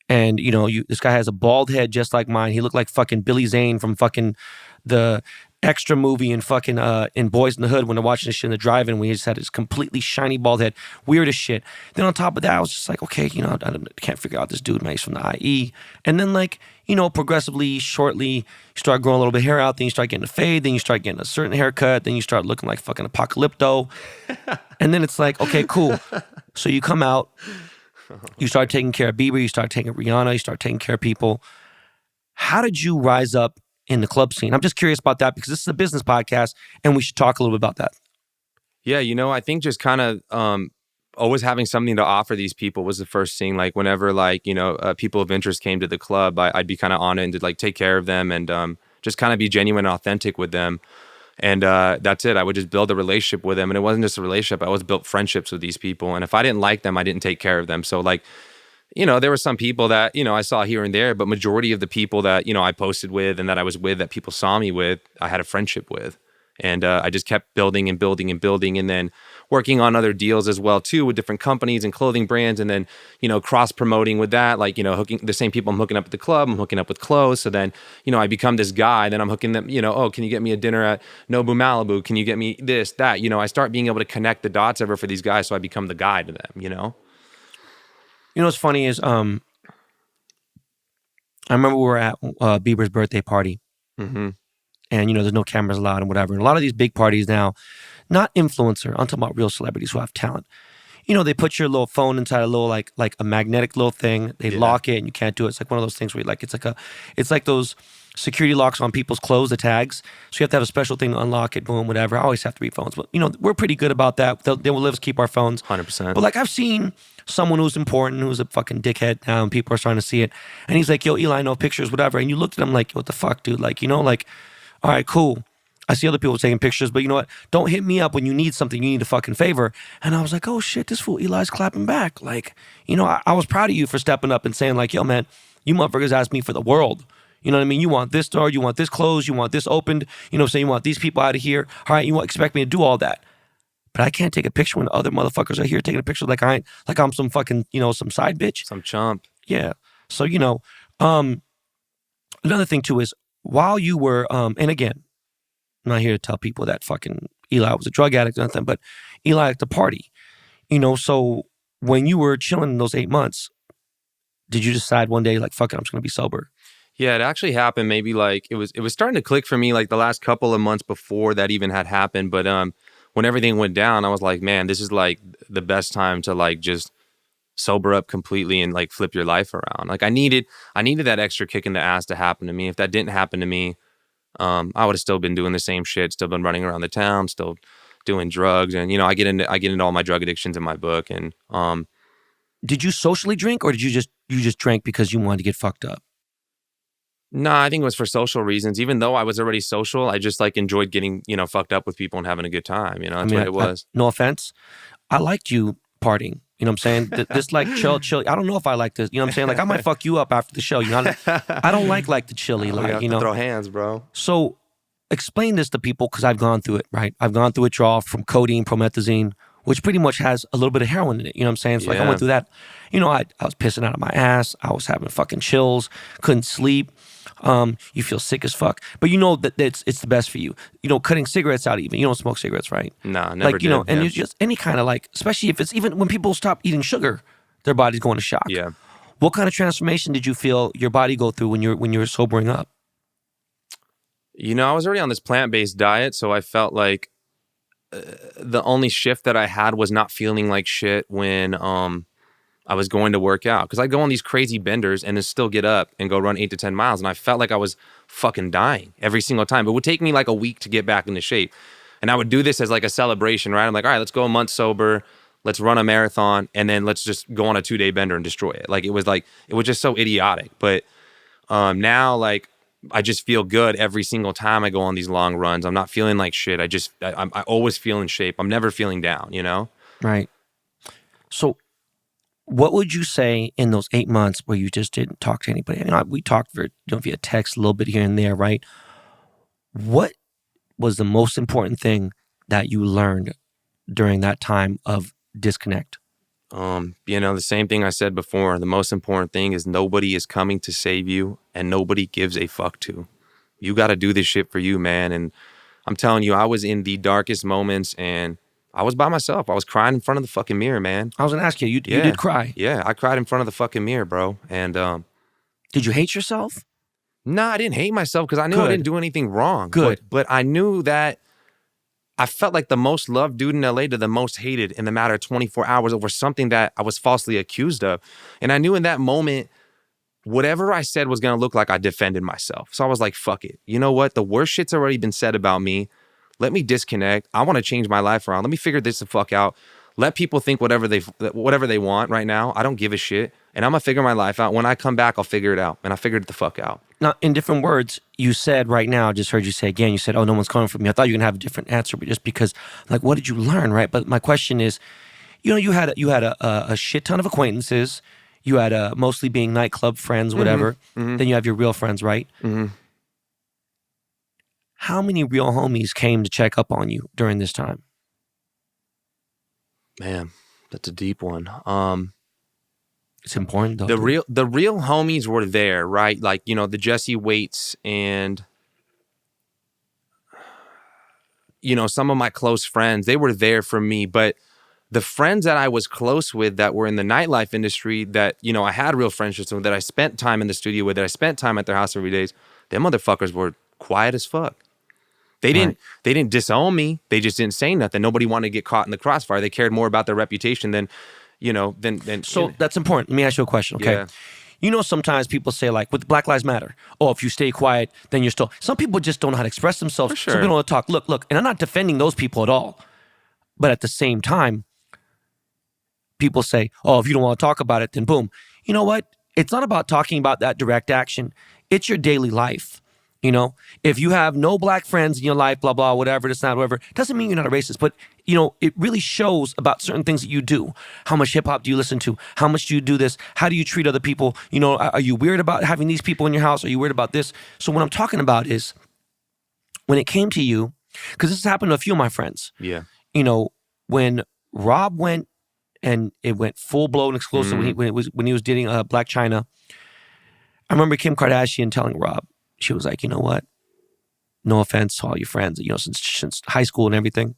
and, you know, this guy has a bald head just like mine. He looked like fucking Billy Zane from fucking the Extra movie in fucking in Boys in the Hood when they're watching this shit in the drive-in, when he just had his completely shiny bald head. Weird as shit. Then on top of that, I was just like, okay, you know, I can't figure out this dude, man. He's from the IE. And then, like, you know, progressively, shortly, you start growing a little bit of hair out, then you start getting a fade, then you start getting a certain haircut, then you start looking like fucking Apocalypto. And then it's like, okay, cool. So you come out, you start taking care of Bieber, you start taking Rihanna, you start taking care of people. How did you rise up in the club scene? I'm just curious about that, because this is a business podcast and we should talk a little bit about that. Yeah, you know, I think just kind of always having something to offer these people was the first thing. Like whenever, like, you know, people of interest came to the club, I'd be kind of on it and to like take care of them and just kind of be genuine and authentic with them. And that's it. I would just build a relationship with them. And it wasn't just a relationship. I always built friendships with these people. And if I didn't like them, I didn't take care of them. So like, you know, there were some people that, you know, I saw here and there, but majority of the people that, you know, I posted with and that I was with, that people saw me with, I had a friendship with. And I just kept building and building and building, and then working on other deals as well too, with different companies and clothing brands, and then, you know, cross promoting with that, like, you know, hooking the same people I'm hooking up at the club, I'm hooking up with clothes. So then, you know, I become this guy, then I'm hooking them, you know, oh, can you get me a dinner at Nobu Malibu? Can you get me this, that? You know, I start being able to connect the dots ever for these guys, so I become the guy to them, you know? You know what's funny is, I remember we were at Bieber's birthday party. Mm-hmm. And, you know, there's no cameras allowed and whatever. And a lot of these big parties now, not influencer, I'm talking about real celebrities who have talent. You know, they put your little phone inside a little, like a magnetic little thing. They lock it and you can't do it. It's like one of those things where it's like those security locks on people's clothes, the tags. So you have to have a special thing to unlock it, boom, whatever. I always have to be phones. But, you know, we're pretty good about that. They will let us keep our phones. 100%. But like, I've seen someone who's important, who's a fucking dickhead now, and people are starting to see it. And he's like, yo, Eli, no pictures, whatever. And you looked at him like, what the fuck, dude? Like, you know, like, all right, cool. I see other people taking pictures, but you know what? Don't hit me up when you need something, you need a fucking favor. And I was like, oh shit, this fool Eli's clapping back. Like, you know, I was proud of you for stepping up and saying like, yo man, you motherfuckers asked me for the world. You know what I mean? You want this door, you want this closed, you want this opened, you know what I'm saying? You want these people out of here. All right, you expect me to do all that. But I can't take a picture when the other motherfuckers are here taking a picture like I'm some fucking, you know, some side bitch. Some chump. Yeah. So, you know, another thing too is, while you were, and again, I'm not here to tell people that fucking Eli was a drug addict or nothing, but Eli liked to party. You know, so when you were chilling in those 8 months, did you decide one day, like, fuck it, I'm just going to be sober? Yeah, it actually happened maybe like, it was starting to click for me like the last couple of months before that even had happened. But when everything went down, I was like, man, this is like the best time to like just sober up completely and like flip your life around. Like I needed that extra kick in the ass to happen to me. If that didn't happen to me, I would have still been doing the same shit, still been running around the town, still doing drugs. And, you know, I get into all my drug addictions in my book. And did you socially drink, or did you just drank because you wanted to get fucked up? No, I think it was for social reasons. Even though I was already social, I just like enjoyed getting, you know, fucked up with people and having a good time. You know, that's what it was. No offense. I liked you partying. You know what I'm saying? This like chill. I don't know if I like this. You know what I'm saying? Like I might fuck you up after the show. You know, I don't like the chilly, like, have to throw hands, bro. So explain this to people, because I've gone through it, right? I've gone through withdrawal from codeine, promethazine, which pretty much has a little bit of heroin in it. You know what I'm saying? So like I went through that. You know, I was pissing out of my ass. I was having fucking chills, couldn't sleep. You feel sick as fuck, but you know that it's the best for you. You know, cutting cigarettes out, even you don't smoke cigarettes, right? Nah, never. Like, you know, and it's just any kind of like, especially if it's even when people stop eating sugar, their body's going to shock. Yeah. What kind of transformation did you feel your body go through when you're sobering up? You know, I was already on this plant-based diet, so I felt like the only shift that I had was not feeling like shit when I was going to work out, because I'd go on these crazy benders and then still get up and go run 8 to 10 miles. And I felt like I was fucking dying every single time. It would take me like a week to get back into shape. And I would do this as like a celebration, right? I'm like, all right, let's go a month sober. Let's run a marathon. And then let's just go on a 2-day bender and destroy it. Like, it was just so idiotic. But now, like, I just feel good every single time I go on these long runs. I'm not feeling like shit. I always feel in shape. I'm never feeling down, you know? Right. So what would you say in those 8 months where you just didn't talk to anybody? You know, we talked via text a little bit here and there, right? What was the most important thing that you learned during that time of disconnect? You know, the same thing I said before. The most important thing is nobody is coming to save you and nobody gives a fuck to. You got to do this shit for you, man. And I'm telling you, I was in the darkest moments and I was by myself. I was crying in front of the fucking mirror, man. I was going to ask you, you did cry. Yeah, I cried in front of the fucking mirror, bro. And did you hate yourself? No, I didn't hate myself because I knew I didn't do anything wrong. Good. But I knew that I felt like the most loved dude in LA to the most hated in the matter of 24 hours over something that I was falsely accused of. And I knew in that moment, whatever I said was going to look like I defended myself. So I was like, fuck it. You know what? The worst shit's already been said about me. Let me disconnect. I want to change my life around. Let me figure this the fuck out. Let people think whatever they want right now. I don't give a shit. And I'm going to figure my life out. When I come back, I'll figure it out. And I figured it the fuck out. Now, in different words, you said right now, I just heard you say again, you said, oh, no one's coming for me. I thought you were going to have a different answer, but just because, like, what did you learn, right? But my question is, you know, you had a shit ton of acquaintances. You had mostly being nightclub friends, whatever. Mm-hmm. Then you have your real friends, right? Mm-hmm. How many real homies came to check up on you during this time? Man, that's a deep one. It's important though. The real homies were there, right? Like, you know, the Jesse Waits and, you know, some of my close friends, they were there for me. But the friends that I was close with that were in the nightlife industry that, you know, I had real friendships with, that I spent time in the studio with, that I spent time at their house every day, them motherfuckers were quiet as fuck. They didn't disown me. They just didn't say nothing. Nobody wanted to get caught in the crossfire. They cared more about their reputation than, you know, than. So that's important. Let me ask you a question, okay? Yeah. You know, sometimes people say, like, with Black Lives Matter, oh, if you stay quiet, then you're still. Some people just don't know how to express themselves. For sure. Some people don't want to talk. Look, and I'm not defending those people at all. But at the same time, people say, oh, if you don't want to talk about it, then boom. You know what? It's not about talking about that direct action. It's your daily life. You know, if you have no black friends in your life, blah, blah, whatever, this, not, whatever, doesn't mean you're not a racist. But, you know, it really shows about certain things that you do. How much hip hop do you listen to? How much do you do this? How do you treat other people? You know, are you weird about having these people in your house? Are you weird about this? So what I'm talking about is when it came to you, because this has happened to a few of my friends. Yeah. You know, when Rob went and it went full blown explosive when he was dating Black China, I remember Kim Kardashian telling Rob, she was like, you know what? No offense to all your friends, you know, since high school and everything.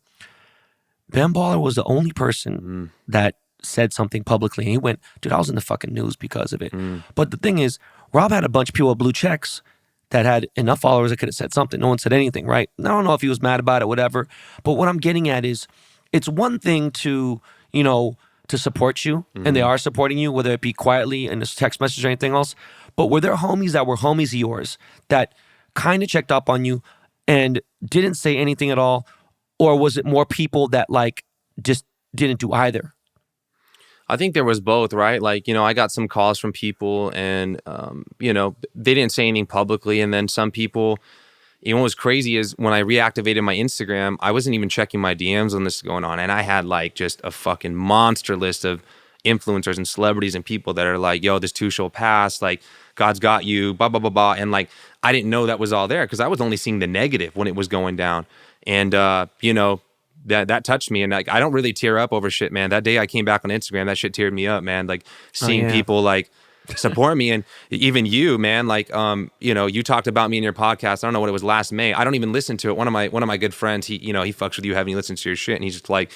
Ben Baller was the only person that said something publicly. And he went, dude, I was in the fucking news because of it. But the thing is, Rob had a bunch of people with blue checks that had enough followers that could have said something. No one said anything, right? I don't know if he was mad about it, whatever. But what I'm getting at is, it's one thing to, you know, to support you, and they are supporting you, whether it be quietly in a text message or anything else. But were there homies that were homies of yours that kind of checked up on you and didn't say anything at all? Or was it more people that, like, just didn't do either? I think there was both, right? Like, you know, I got some calls from people and, you know, they didn't say anything publicly. And then some people, You know what was crazy is when I reactivated my Instagram, I wasn't even checking my DMs when this was going on. And I had like just a fucking monster list of influencers and celebrities and people that are like, yo, this too shall pass. Like, God's got you, blah, blah, blah, blah. And like, I didn't know that was all there because I was only seeing the negative when it was going down. And, you know, that touched me. And like, I don't really tear up over shit, man. That day I came back on Instagram, that shit teared me up, man. Like seeing people like support me, and even you, man. Like, you know, you talked about me in your podcast. I don't know what it was, last May. I don't even listen to it. One of my good friends, he fucks with you, having you listen to your shit, and he's just like,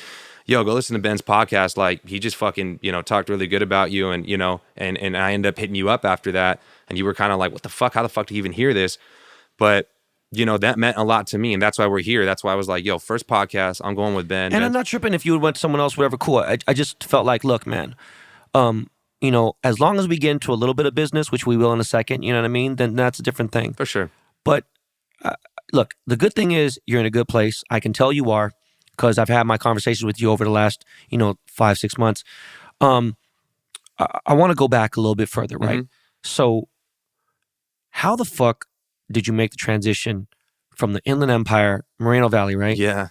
yo, go listen to Ben's podcast. Like, he just fucking, you know, talked really good about you, and you know, and I ended up hitting you up after that, and you were kind of like, what the fuck? How the fuck do you even hear this? But you know, that meant a lot to me, and that's why we're here. That's why I was like, yo, first podcast, I'm going with Ben. And I'm not tripping if you would went to someone else, whatever, cool. I just felt like, look, man, you know, as long as we get into a little bit of business, which we will in a second, you know what I mean, then that's a different thing. For sure. But look, the good thing is you're in a good place. I can tell you are, because I've had my conversations with you over the last, you know, 5-6 months. I want to go back a little bit further, right? Mm-hmm. So how the fuck did you make the transition from the Inland Empire, Moreno Valley, right? Yeah.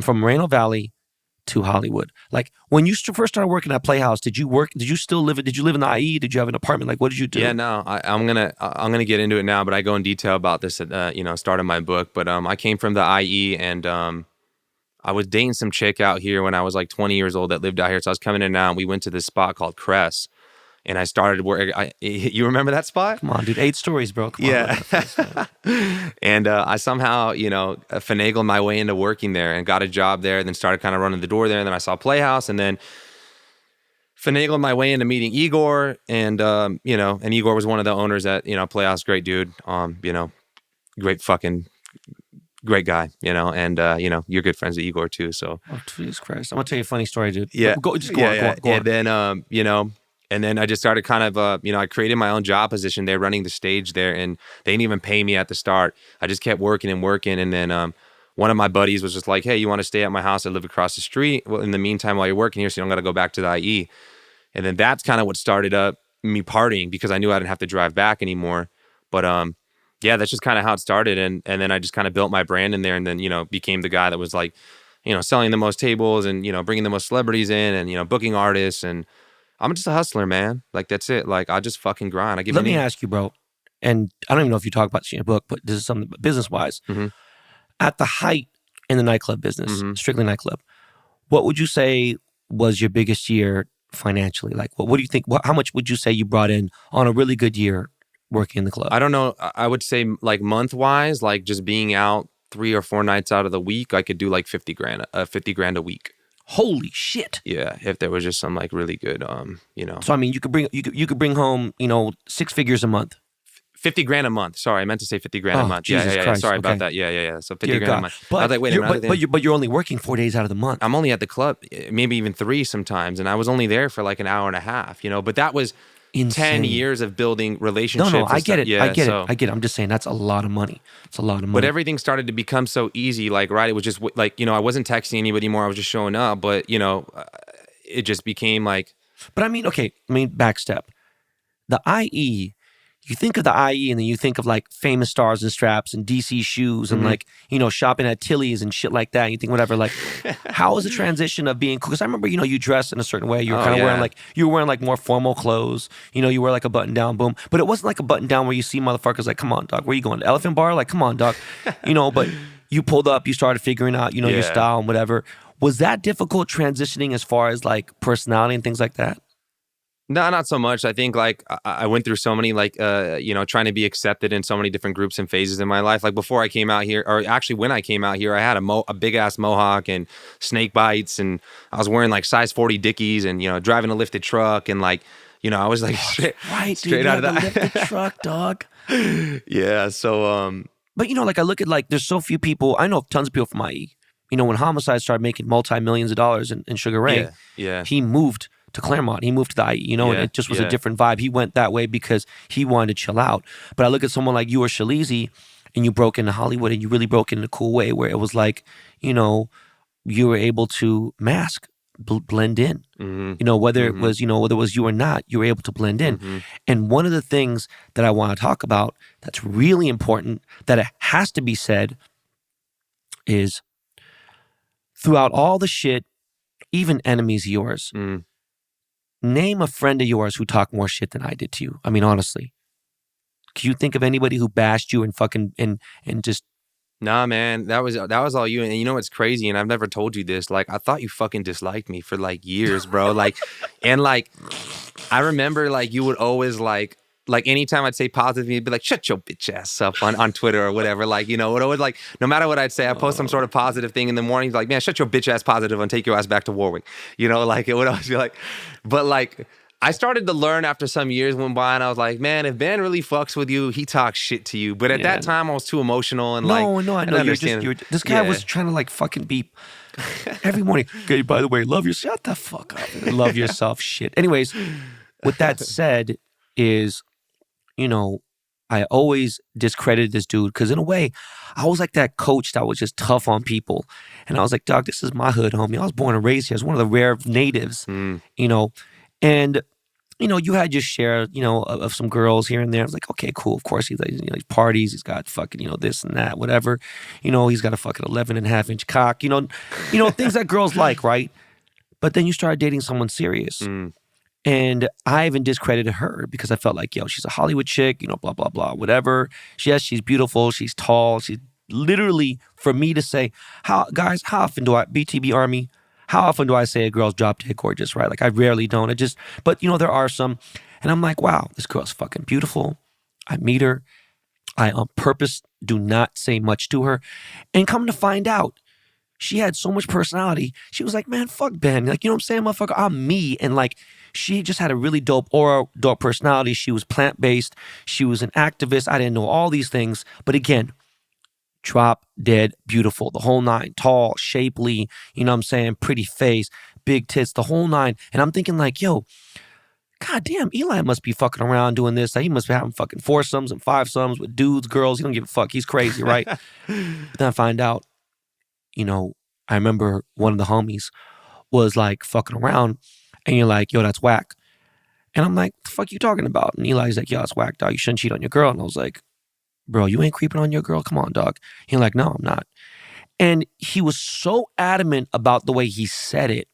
From Moreno Valley to Hollywood. Like, when you first started working at Playhouse, did you live in the IE? Did you have an apartment? Like, what did you do? Yeah, no, I'm gonna get into it now, but I go in detail about this at, you know, start of my book. But I came from the IE, and I was dating some chick out here when I was like 20 years old that lived out here. So I was coming in and out, and we went to this spot called Cress. And I started working. You remember that spot? Come on, dude. 8 stories, bro. Come on. And I somehow, you know, finagled my way into working there and got a job there. And then started kind of running the door there. And then I saw Playhouse, and then finagled my way into meeting Igor. And you know, and Igor was one of the owners at, you know, Playhouse. Great dude. You know, great guy. You know, and you know, you're good friends with Igor too. So. Oh, Jesus Christ! I'm gonna tell you a funny story, dude. Yeah. Go on. And then you know. And then I just started kind of, you know, I created my own job position there, running the stage there, and they didn't even pay me at the start. I just kept working and working. And then one of my buddies was just like, hey, you want to stay at my house? I live across the street. Well, in the meantime, while you're working here, so you don't got to go back to the IE. And then that's kind of what started up me partying, because I knew I didn't have to drive back anymore. But yeah, that's just kind of how it started. And then I just kind of built my brand in there, and then, you know, became the guy that was like, you know, selling the most tables, and, you know, bringing the most celebrities in, and, you know, booking artists. And I'm just a hustler, man. Like, that's it. Like, I just fucking grind. Let me ask you, bro, and I don't even know if you talk about this in your book, but this is something business-wise. Mm-hmm. At the height in the nightclub business, mm-hmm. strictly nightclub, what would you say was your biggest year financially? Like, what do you think? How much would you say you brought in on a really good year working in the club? I don't know. I would say, like, month-wise, like, just being out 3 or 4 nights out of the week, I could do like $50,000 a week. Holy shit! Yeah, if there was just some like really good, you know. So I mean, you could bring home, you know, 6 figures a month. $50,000 a month. Sorry, I meant to say $50,000 a month. Jesus yeah. Christ. Sorry Okay. about that. Yeah. So $50,000 a month. But I was like, wait a minute. But you're only working 4 days out of the month. I'm only at the club, maybe even 3 sometimes, and I was only there for like an hour and a half. You know, but that was insane. 10 years of building relationships. No, I get it. Yeah, I get it. I'm just saying that's a lot of money. It's a lot of money. But everything started to become so easy. Like, right, it was just like, you know, I wasn't texting anybody more. I was just showing up. But, you know, it just became like. But I mean, okay, backstep. The IE, you think of the IE and then you think of like famous stars and straps and DC shoes and like, you know, shopping at Tilly's and shit like that. And you think whatever, like, how was the transition of being cool? Because I remember, you know, you dressed in a certain way. You were kind of wearing like more formal clothes. You know, you wear like a button down, boom. But it wasn't like a button down where you see motherfuckers like, come on, dog, where you going? The Elephant Bar? Like, come on, dog. You know, but you pulled up, you started figuring out, you know, your style and whatever. Was that difficult transitioning as far as like personality and things like that? No, not so much. I think like I went through so many like, you know, trying to be accepted in so many different groups and phases in my life. Like before I came out here, or actually when I came out here, I had a big ass mohawk and snake bites, and I was wearing like size 40 Dickies, and, you know, driving a lifted truck, and like, you know, I was like straight out of that lifted truck, dog. Yeah. So, but you know, like I look at like, there's so few people, I know tons of people from IE. You know, when Homicide started making multi-millions of dollars in Sugar Ray, he moved to Claremont. He moved to the IE, you know, and it just was a different vibe. He went that way because he wanted to chill out. But I look at someone like you or Shalizi, and you broke into Hollywood, and you really broke in a cool way where it was like, you know, you were able to mask blend in. Whether it was, whether it was you or not, you were able to blend in. And one of the things that I want to talk about that's really important, that it has to be said, is throughout all the shit, even enemies of yours, name a friend of yours who talked more shit than I did to you. I mean, honestly. Can you think of anybody who bashed you and fucking and just... Nah, man, that was all you. And you know what's crazy? And I've never told you this. Like, I thought you fucking disliked me for like years, bro. Like, and like, I remember like you would always like anytime I'd say positive, you'd be like, shut your bitch ass up on Twitter or whatever. Like, it always like, no matter what I'd say, I post some sort of positive thing in the morning. Like, man, shut your bitch ass positive and take your ass back to Warwick. Like it would always be like, but like, I started to learn after some years went by, and I was like, man, if Ben really fucks with you, he talks shit to you. But at that time, I was too emotional and No, I know. This guy was trying to like fucking be every morning. Okay, by the way, love yourself. Shut the fuck up. Love yourself. Shit. Anyways, with that said, is I always discredited this dude because in a way, I was like that coach that was just tough on people, and I was like, dog, this is my hood, homie. I was born and raised here. I was one of the rare natives, and. You had your share, of some girls here and there. I was like, okay, cool. Of course, he's parties. He's got fucking, this and that, whatever. He's got a fucking 11.5-inch cock. Things that girls like, right? But then you started dating someone serious. And I even discredited her because I felt like, she's a Hollywood chick, blah, blah, blah, whatever. Yes, she's beautiful. She's tall. She's literally, for me to say, how often do I, BTB Army, how often do I say a girl's drop dead gorgeous, right? Like, I rarely don't. But there are some. And I'm like, wow, this girl's fucking beautiful. I meet her. I on purpose do not say much to her. And come to find out, she had so much personality. She was like, man, fuck Ben. Like, you know what I'm saying, motherfucker? I'm me. And like, she just had a really dope aura, dope personality. She was plant-based. She was an activist. I didn't know all these things. But again, drop dead beautiful, the whole nine, tall, shapely, pretty face, big tits, the whole nine. And I'm thinking like, god damn, Eli must be fucking around doing this. He must be having fucking foursomes and fivesums with dudes, girls. He don't give a fuck. He's crazy, right? But then I find out, I remember one of the homies was like fucking around, and you're like, that's whack. And I'm like, the fuck you talking about? And Eli's like, it's whack, dog. You shouldn't cheat on your girl. And I was like, bro, you ain't creeping on your girl? Come on, dog. He's like, no, I'm not. And he was so adamant about the way he said it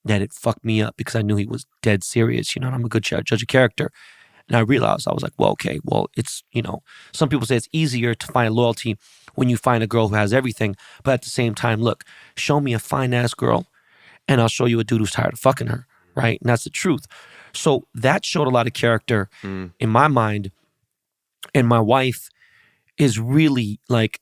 that it fucked me up because I knew he was dead serious, and I'm a good judge of character. And I realized, I was like, well, okay, it's, some people say it's easier to find loyalty when you find a girl who has everything. But at the same time, look, show me a fine-ass girl and I'll show you a dude who's tired of fucking her, right? And that's the truth. So that showed a lot of character in my mind. And my wife is really like,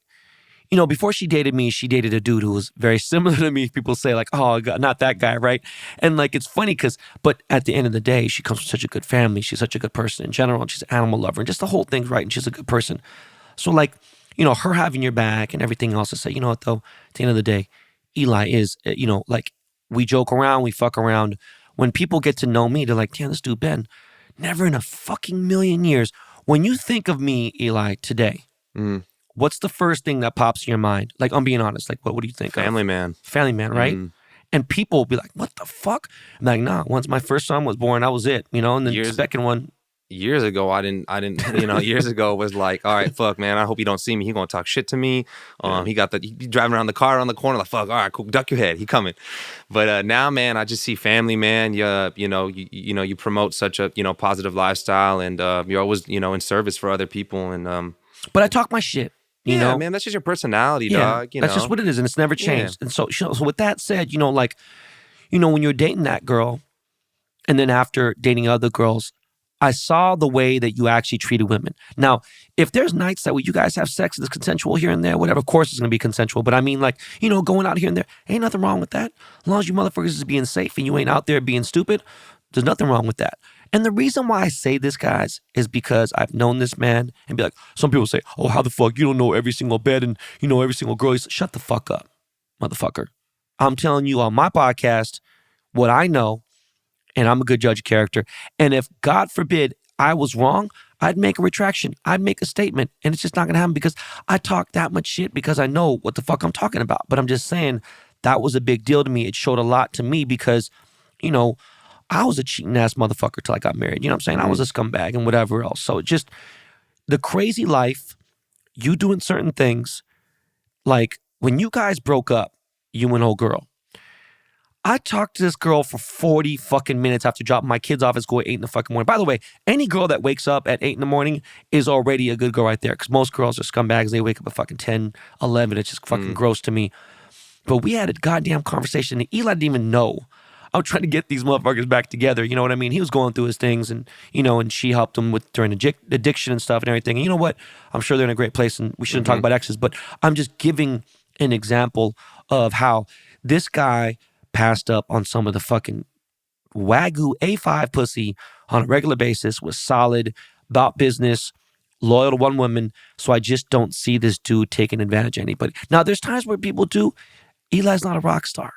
before she dated me, she dated a dude who was very similar to me. People say like, oh, God, not that guy, right? And like, it's funny but at the end of the day, she comes from such a good family. She's such a good person in general. And she's an animal lover and just the whole thing's right. And she's a good person. So like, her having your back and everything else to say, what though, at the end of the day, Eli is, like we joke around, we fuck around. When people get to know me, they're like, damn, this dude Ben, never in a fucking million years. When you think of me, Eli, today, what's the first thing that pops in your mind? Like, I'm being honest. Like, what do you think Family of? man. Family man, right? And people will be like, what the fuck? I'm like, nah, once my first son was born, that was it, and then the second one. Years ago, I didn't, years ago it was like, all right, fuck, man, I hope he don't see me. He gonna talk shit to me. He driving around the car around the corner, like, fuck, all right, cool, duck your head, he coming. But now, man, I just see family, man. You promote such a, positive lifestyle, and you're always, in service for other people. And but I talk my shit. Yeah, man, that's just your personality, dog. That's just what it is, and it's never changed. Yeah. And so with that said, when you're dating that girl, and then after dating other girls, I saw the way that you actually treated women. Now, if there's nights that you guys have sex and it's consensual here and there, whatever, of course it's going to be consensual. But I mean, like, going out here and there, ain't nothing wrong with that. As long as you motherfuckers is being safe and you ain't out there being stupid, there's nothing wrong with that. And the reason why I say this, guys, is because I've known this man and be like, some people say, oh, how the fuck, you don't know every single bed and every single girl. Shut the fuck up, motherfucker. I'm telling you on my podcast what I know, and I'm a good judge of character. And if, God forbid, I was wrong, I'd make a retraction. I'd make a statement. And it's just not going to happen because I talk that much shit because I know what the fuck I'm talking about. But I'm just saying that was a big deal to me. It showed a lot to me because, you know, I was a cheating ass motherfucker till I got married. You know what I'm saying? I was a scumbag and whatever else. So just the crazy life, you doing certain things. Like when you guys broke up, you and old girl, I talked to this girl for 40 fucking minutes after dropping my kids off at school at 8 in the fucking morning. By the way, any girl that wakes up at 8 in the morning is already a good girl right there, because most girls are scumbags. They wake up at fucking 10, 11. It's just fucking gross to me. But we had a goddamn conversation and Eli didn't even know. I was trying to get these motherfuckers back together. You know what I mean? He was going through his things and, you know, and she helped him with during addiction and stuff and everything. And you know what? I'm sure they're in a great place and we shouldn't talk about exes, but I'm just giving an example of how this guy passed up on some of the fucking Wagyu A5 pussy on a regular basis, was solid, about business, loyal to one woman. So I just don't see this dude taking advantage of anybody. Now, there's times where people do. Eli's not a rock star.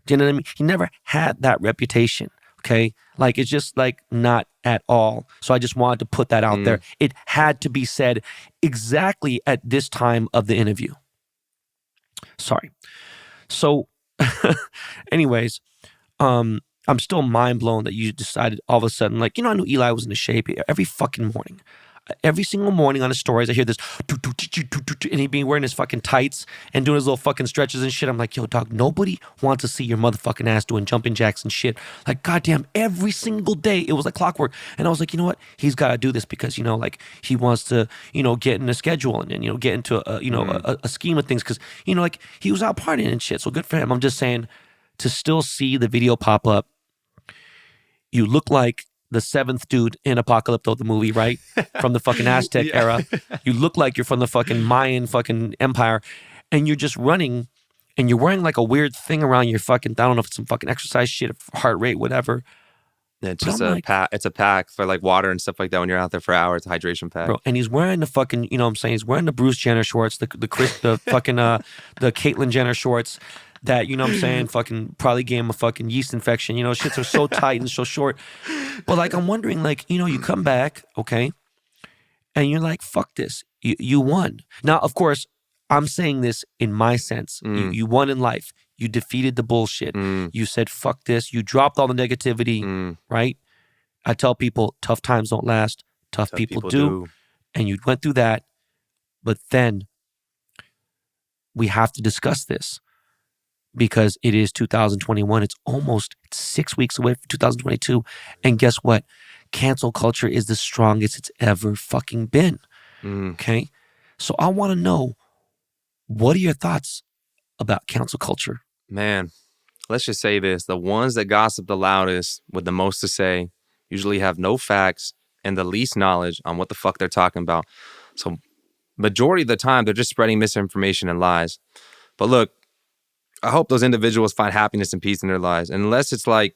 Do you know what I mean? He never had that reputation, okay? Like, it's just, like, not at all. So I just wanted to put that out there. It had to be said exactly at this time of the interview. Sorry. So, anyways, I'm still mind blown that you decided all of a sudden, like, you know, I knew Eli was in the shape every fucking morning. Every single morning on his stories, I hear this, and he'd be wearing his fucking tights and doing his little fucking stretches and shit. I'm like, yo, dog, nobody wants to see your motherfucking ass doing jumping jacks and shit. Like, goddamn, every single day, it was like clockwork. And I was like, you know what? He's got to do this because, you know, like, he wants to, you know, get in a schedule and you know, get into a, you know, a scheme of things because, you know, like, he was out partying and shit. So good for him. I'm just saying, to still see the video pop up, you look like the seventh dude in Apocalypto, the movie, right? From the fucking Aztec era. You look like you're from the fucking Mayan fucking empire. And you're just running and you're wearing like a weird thing around your fucking, I don't know if it's some fucking exercise shit, heart rate, whatever. It's just a pack. It's a pack for like water and stuff like that when you're out there for hours. Hydration pack. Bro, and he's wearing the fucking, you know what I'm saying? He's wearing the Bruce Jenner shorts, the fucking, the Caitlyn Jenner shorts. That, you know what I'm saying, fucking probably gave him a fucking yeast infection. You know, shits are so tight and so short. But like, I'm wondering, like, you know, you come back, okay, and you're like, fuck this. You won. Now, of course, I'm saying this in my sense. You won in life. You defeated the bullshit. You said, fuck this. You dropped all the negativity, right? I tell people, tough times don't last. Tough people do. And you went through that. But then we have to discuss this. Because it is 2021. It's almost 6 weeks away from 2022. And guess what? Cancel culture is the strongest it's ever fucking been. Okay? So I want to know, what are your thoughts about cancel culture? Man, let's just say this. The ones that gossip the loudest with the most to say usually have no facts and the least knowledge on what the fuck they're talking about. So majority of the time, they're just spreading misinformation and lies. But look, I hope those individuals find happiness and peace in their lives. And unless it's like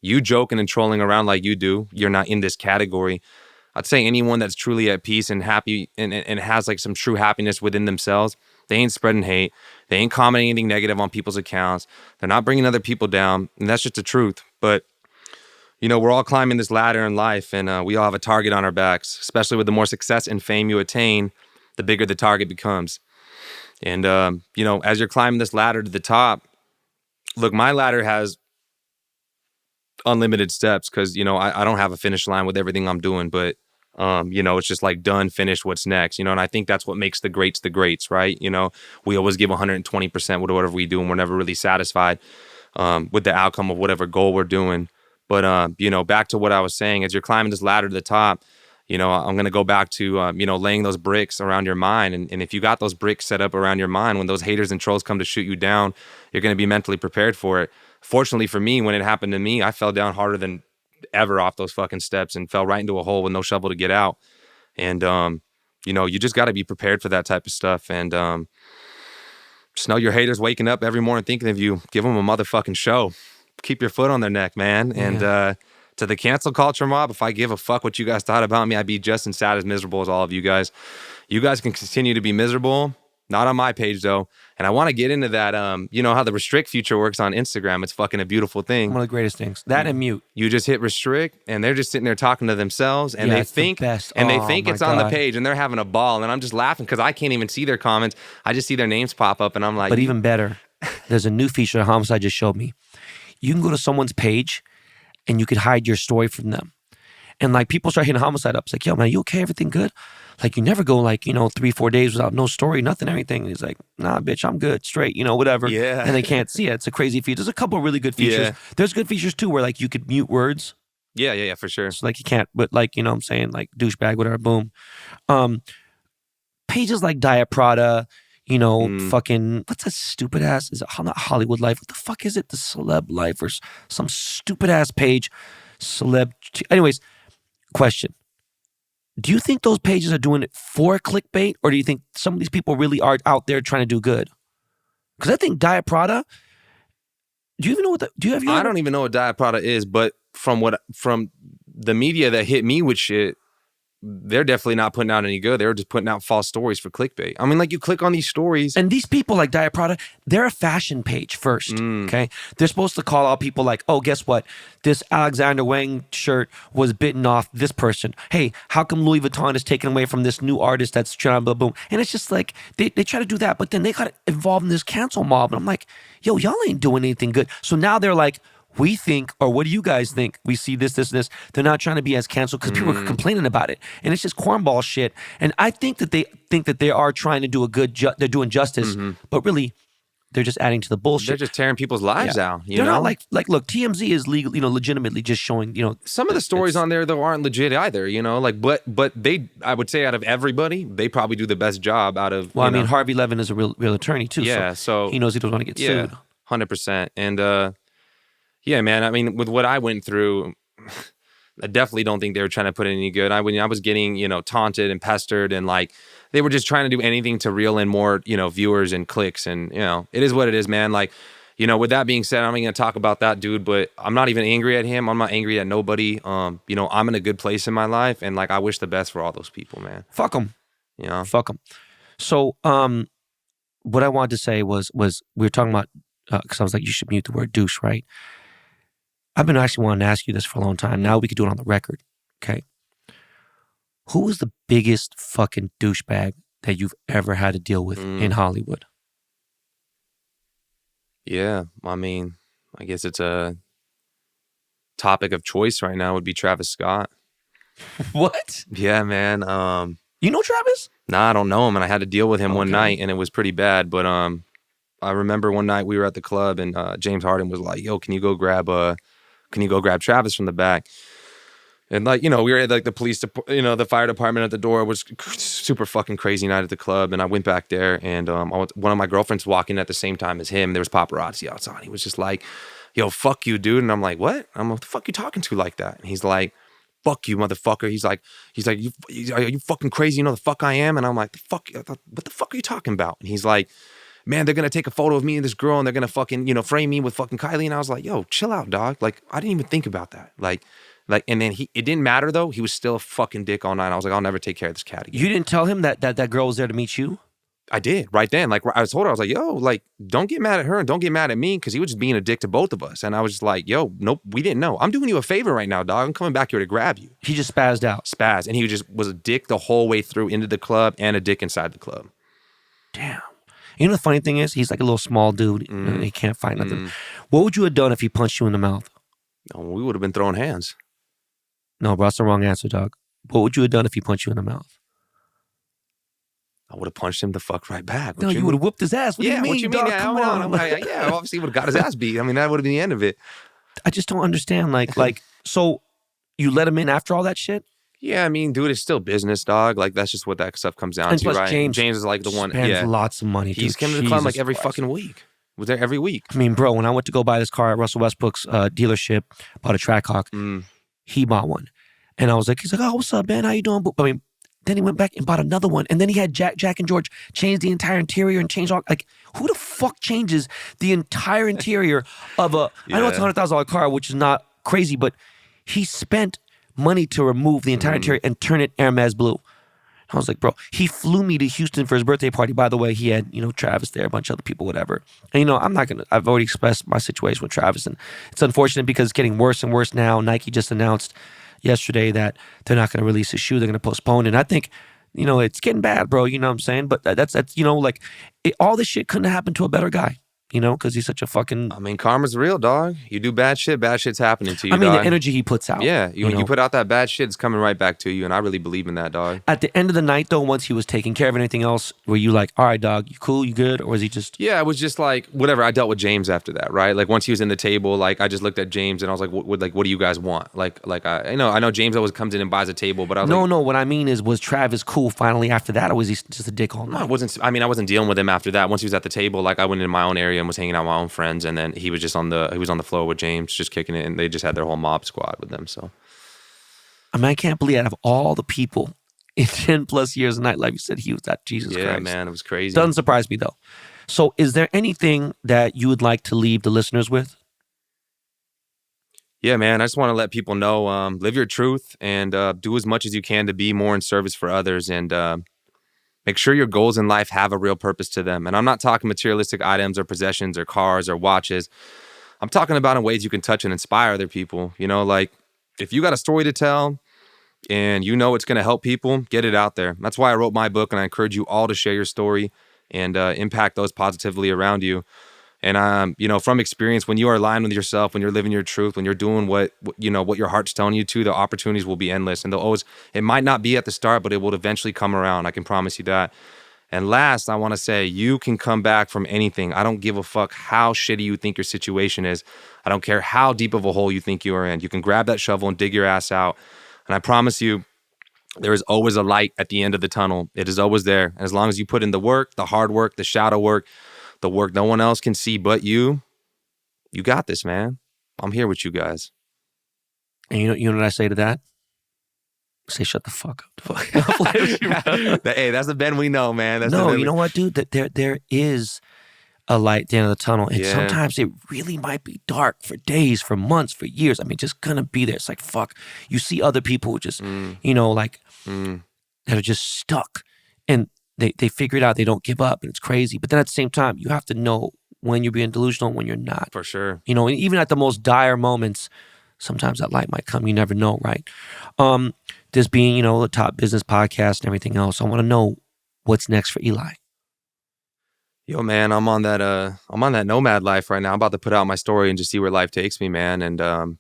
you joking and trolling around like you do, you're not in this category. I'd say anyone that's truly at peace and happy and has like some true happiness within themselves, they ain't spreading hate. They ain't commenting anything negative on people's accounts. They're not bringing other people down. And that's just the truth. But, you know, we're all climbing this ladder in life and we all have a target on our backs, especially with the more success and fame you attain, the bigger the target becomes. And, you know, as you're climbing this ladder to the top, look, my ladder has unlimited steps because, you know, I don't have a finish line with everything I'm doing. But, you know, it's just like done, finished, what's next, you know, and I think that's what makes the greats, right? You know, we always give 120% with whatever we do and we're never really satisfied with the outcome of whatever goal we're doing. But, you know, back to what I was saying, as you're climbing this ladder to the top, you know, I'm going to go back to, you know, laying those bricks around your mind. And if you got those bricks set up around your mind, when those haters and trolls come to shoot you down, you're going to be mentally prepared for it. Fortunately for me, when it happened to me, I fell down harder than ever off those fucking steps and fell right into a hole with no shovel to get out. And, you know, you just got to be prepared for that type of stuff. And just know your haters waking up every morning thinking of you. Give them a motherfucking show. Keep your foot on their neck, man. And, to the cancel culture mob, if I give a fuck what you guys thought about me, I'd be just as sad as miserable as all of you guys. You guys can continue to be miserable. Not on my page, though. And I want to get into that, you know, how the restrict feature works on Instagram. It's fucking a beautiful thing. One of the greatest things. That and mute. You just hit restrict, and they're just sitting there talking to themselves, and they think, it's on the page, and they're having a ball. And I'm just laughing because I can't even see their comments. I just see their names pop up, and I'm like... But even better, there's a new feature Homicide just showed me. You can go to someone's page and you could hide your story from them. And like people start hitting Homicide up. It's like, yo, man, you okay? Everything good? Like you never go like, 3-4 days without no story, nothing, everything. And he's like, nah, bitch, I'm good, straight, whatever. Yeah. And they can't see it. It's a crazy feature. There's a couple of really good features. Yeah. There's good features too where like you could mute words. Yeah, for sure. So like you can't, but like, what I'm saying, like douchebag, whatever, boom. Pages like Diet Prada, fucking, what's that stupid ass? Is it not Hollywood Life? What the fuck is it? The Celeb Life or some stupid ass page. Anyways, question. Do you think those pages are doing it for clickbait, or do you think some of these people really are out there trying to do good? Because I think Diet Prada, do you even know what I don't even know what Diet Prada is, but from the media that hit me with shit, they're definitely not putting out any good. They're just putting out false stories for clickbait. I mean, like you click on these stories. And these people like Diet Prada, they're a fashion page first, okay? They're supposed to call out people like, oh, guess what? This Alexander Wang shirt was bitten off this person. Hey, how come Louis Vuitton is taken away from this new artist that's trying to boom? And it's just like, they try to do that, but then they got involved in this cancel mob. And I'm like, yo, y'all ain't doing anything good. So now they're like, we think, or what do you guys think? We see this, and this. They're not trying to be as canceled because people are complaining about it. And it's just cornball shit. And I think that they are trying to do a good, they're doing justice, but really, they're just adding to the bullshit. They're just tearing people's lives out. They're not like, look, TMZ is legal, legitimately just showing, Some of the stories on there, though, aren't legit either, but they, I would say out of everybody, they probably do the best job out of, Well, I mean, Harvey Levin is a real attorney, too. Yeah, so he knows he doesn't want to get sued. 100%. And, yeah, man, I mean, with what I went through, I definitely don't think they were trying to put in any good. I was getting, taunted and pestered, and like they were just trying to do anything to reel in more, viewers and clicks. And, it is what it is, man. Like, with that being said, I'm not going to talk about that dude, but I'm not even angry at him. I'm not angry at nobody. I'm in a good place in my life, and like I wish the best for all those people, man. Fuck them. Fuck them. So, what I wanted to say was we were talking about, because I was like, you should mute the word douche, right? I've been actually wanting to ask you this for a long time. Now we could do it on the record, okay? Who was the biggest fucking douchebag that you've ever had to deal with in Hollywood? Yeah, I mean, I guess it's a topic of choice right now would be Travis Scott. What? Yeah, man. You know Travis? Nah, I don't know him, and I had to deal with him one night, and it was pretty bad. But I remember one night we were at the club, and James Harden was like, "Yo, can you go grab Travis from the back?" And like, we were at like the police, the fire department at the door. It was super fucking crazy night at the club. And I went back there, and one of my girlfriends walking at the same time as him. There was paparazzi outside. He was just like, "Yo, fuck you, dude." And I'm like, "What?" I'm like, "What the fuck you talking to like that?" And he's like, "Fuck you, motherfucker." He's like, are you fucking crazy? You know the fuck I am? And I'm like, what the fuck are you talking about? And he's like, "Man, they're going to take a photo of me and this girl, and they're going to fucking, frame me with fucking Kylie." And I was like, "Yo, chill out, dog." Like, I didn't even think about that. Like, and then it didn't matter though. He was still a fucking dick all night. I was like, I'll never take care of this cat again. You didn't tell him that girl was there to meet you? I did, right then. Like, I told her, I was like, "Yo, like, don't get mad at her and don't get mad at me," because he was just being a dick to both of us. And I was just like, "Yo, nope, we didn't know. I'm doing you a favor right now, dog. I'm coming back here to grab you." He just spazzed out. And he just was a dick the whole way through into the club and a dick inside the club. Damn. You know the funny thing is, he's like a little small dude. And he can't fight nothing. What would you have done if he punched you in the mouth? Oh, we would have been throwing hands. No, bro, that's the wrong answer, dog. What would you have done if he punched you in the mouth? I would have punched him the fuck right back. No, you would have whooped his ass. What do you mean, what you dog? mean? Come on. Obviously would have got his ass beat. I mean, that would have been the end of it. I just don't understand. Like, so you let him in after all that shit? Yeah, I mean, dude, it's still business, dog. Like, that's just what that stuff comes down and to, plus, right? James is like the one. Spends lots of money. He's dude. coming to the club like every Christ. fucking week. Was there every week. I mean, bro, when I went to go buy this car at Russell Westbrook's dealership, bought a Trackhawk, he bought one. And I was like, he's like, "Oh, what's up, man? How you doing?" I mean, then he went back and bought another one. And then he had Jack and George change the entire interior and change all, like, who the fuck changes the entire interior of a, I know it's a $100,000 car, which is not crazy, but he spent money to remove the entire interior and turn it Hermes blue. I was like, bro, he flew me to Houston for his birthday party. By the way, he had, Travis there, a bunch of other people, whatever. And, I've already expressed my situation with Travis. And it's unfortunate because it's getting worse and worse now. Nike just announced yesterday that they're not going to release his shoe. They're going to postpone. And I think, it's getting bad, bro. You know what I'm saying? But that's all this shit couldn't have happened to a better guy. You know, because he's such a fucking... I mean, karma's real, dog. You do bad shit's happening to you, I mean, dog. the energy he puts out. Yeah, you know? you put out that bad shit, it's coming right back to you, and I really believe in that, dog. At the end of the night, though, once he was taking care of anything else, were you like, all right, dog, you cool, you good? Or was he just... Yeah, it was just like, whatever, I dealt with James after that, right? Like, once he was in the table, like, I just looked at James, and I was like, what do you guys want? Like I know James always comes in and buys a table, but I was No, what I mean is, was Travis cool finally after that, or was he just a dick all night? I wasn't dealing with him after that. Once he was at the table, like, I went into my own area and was hanging out with my own friends, and then he was just on the floor with James, just kicking it, and they just had their whole mob squad with them. So, I mean, I can't believe out of all the people in 10 plus years of nightlife, you said he was that Jesus Christ. Yeah, man, it was crazy. Doesn't surprise me though. So, is there anything that you would like to leave the listeners with? Yeah, man, I just want to let people know, live your truth and do as much as you can to be more in service for others, and make sure your goals in life have a real purpose to them. And I'm not talking materialistic items or possessions or cars or watches. I'm talking about in ways you can touch and inspire other people. You know, like, if you got a story to tell and you know it's going to help people, get it out there. That's why I wrote my book, and I encourage you all to share your story and impact those positively around you. And, from experience, when you are aligned with yourself, when you're living your truth, when you're doing what your heart's telling you to, the opportunities will be endless. And it might not be at the start, but it will eventually come around. I can promise you that. And last, I want to say, you can come back from anything. I don't give a fuck how shitty you think your situation is. I don't care how deep of a hole you think you are in. You can grab that shovel and dig your ass out. And I promise you, there is always a light at the end of the tunnel. It is always there. And as long as you put in the work, the hard work, the shadow work, the work no one else can see but you got this, man. I'm here with you guys. And you know what I say to that? Say, shut the fuck up. Hey, that's the Ben we know, man. You know what, dude? There is a light at the end of the tunnel. And sometimes it really might be dark for days, for months, for years. I mean, just gonna be there. It's like, fuck. You see other people who just, that are just stuck. And they figure it out. They don't give up. And it's crazy. But then at the same time, you have to know when you're being delusional and when you're not. For sure. You know, and even at the most dire moments, sometimes that light might come. You never know, right? This being, the top business podcast and everything else, I want to know what's next for Eli. Yo, man, I'm on that nomad life right now. I'm about to put out my story and just see where life takes me, man. And I'm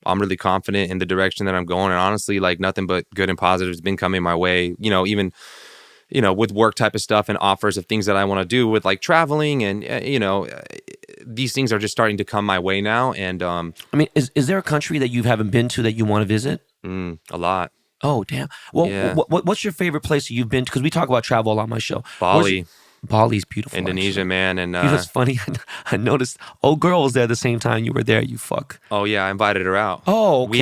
really confident in the direction that I'm going. And honestly, like, nothing but good and positive has been coming my way. Even with work type of stuff and offers of things that I want to do with, like, traveling and these things are just starting to come my way now. And I mean, is there a country that you haven't been to that you want to visit? A lot. Oh, damn. Well, yeah. What's your favorite place that you've been to? Because we talk about travel on my show. Bali. Bali's beautiful. Indonesia, actually. Man. And that's funny. I noticed old girl was there at the same time you were there, you fuck. Oh, yeah, I invited her out. Oh, okay. We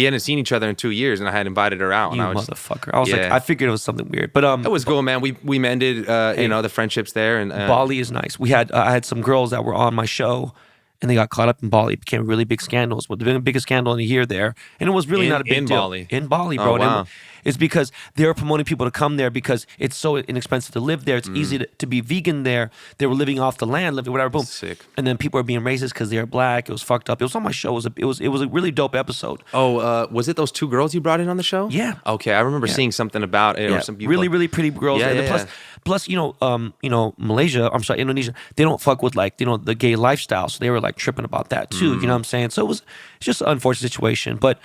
hadn't seen each other in 2 years, and I had invited her out. You and motherfucker. I was like, I figured it was something weird. But it was cool, man. We mended the friendships there. And Bali is nice. I had some girls that were on my show, and they got caught up in Bali. It became a really big scandal. It was the biggest scandal in a year there. And it was really not a big deal. Bali. In Bali, bro. Oh, wow. It's because they were promoting people to come there because it's so inexpensive to live there. It's easy to be vegan there. They were living off the land, whatever, boom. Sick. And then people were being racist because they were black. It was fucked up. It was on my show. It was a really dope episode. Oh, was it those 2 girls you brought in on the show? Yeah. Okay, I remember seeing something about it. Yeah. Or some people. Really, really pretty girls. Yeah, Plus, Indonesia, they don't fuck with, like, the gay lifestyle. So they were, like, tripping about that too. You know what I'm saying? So it's just an unfortunate situation. But,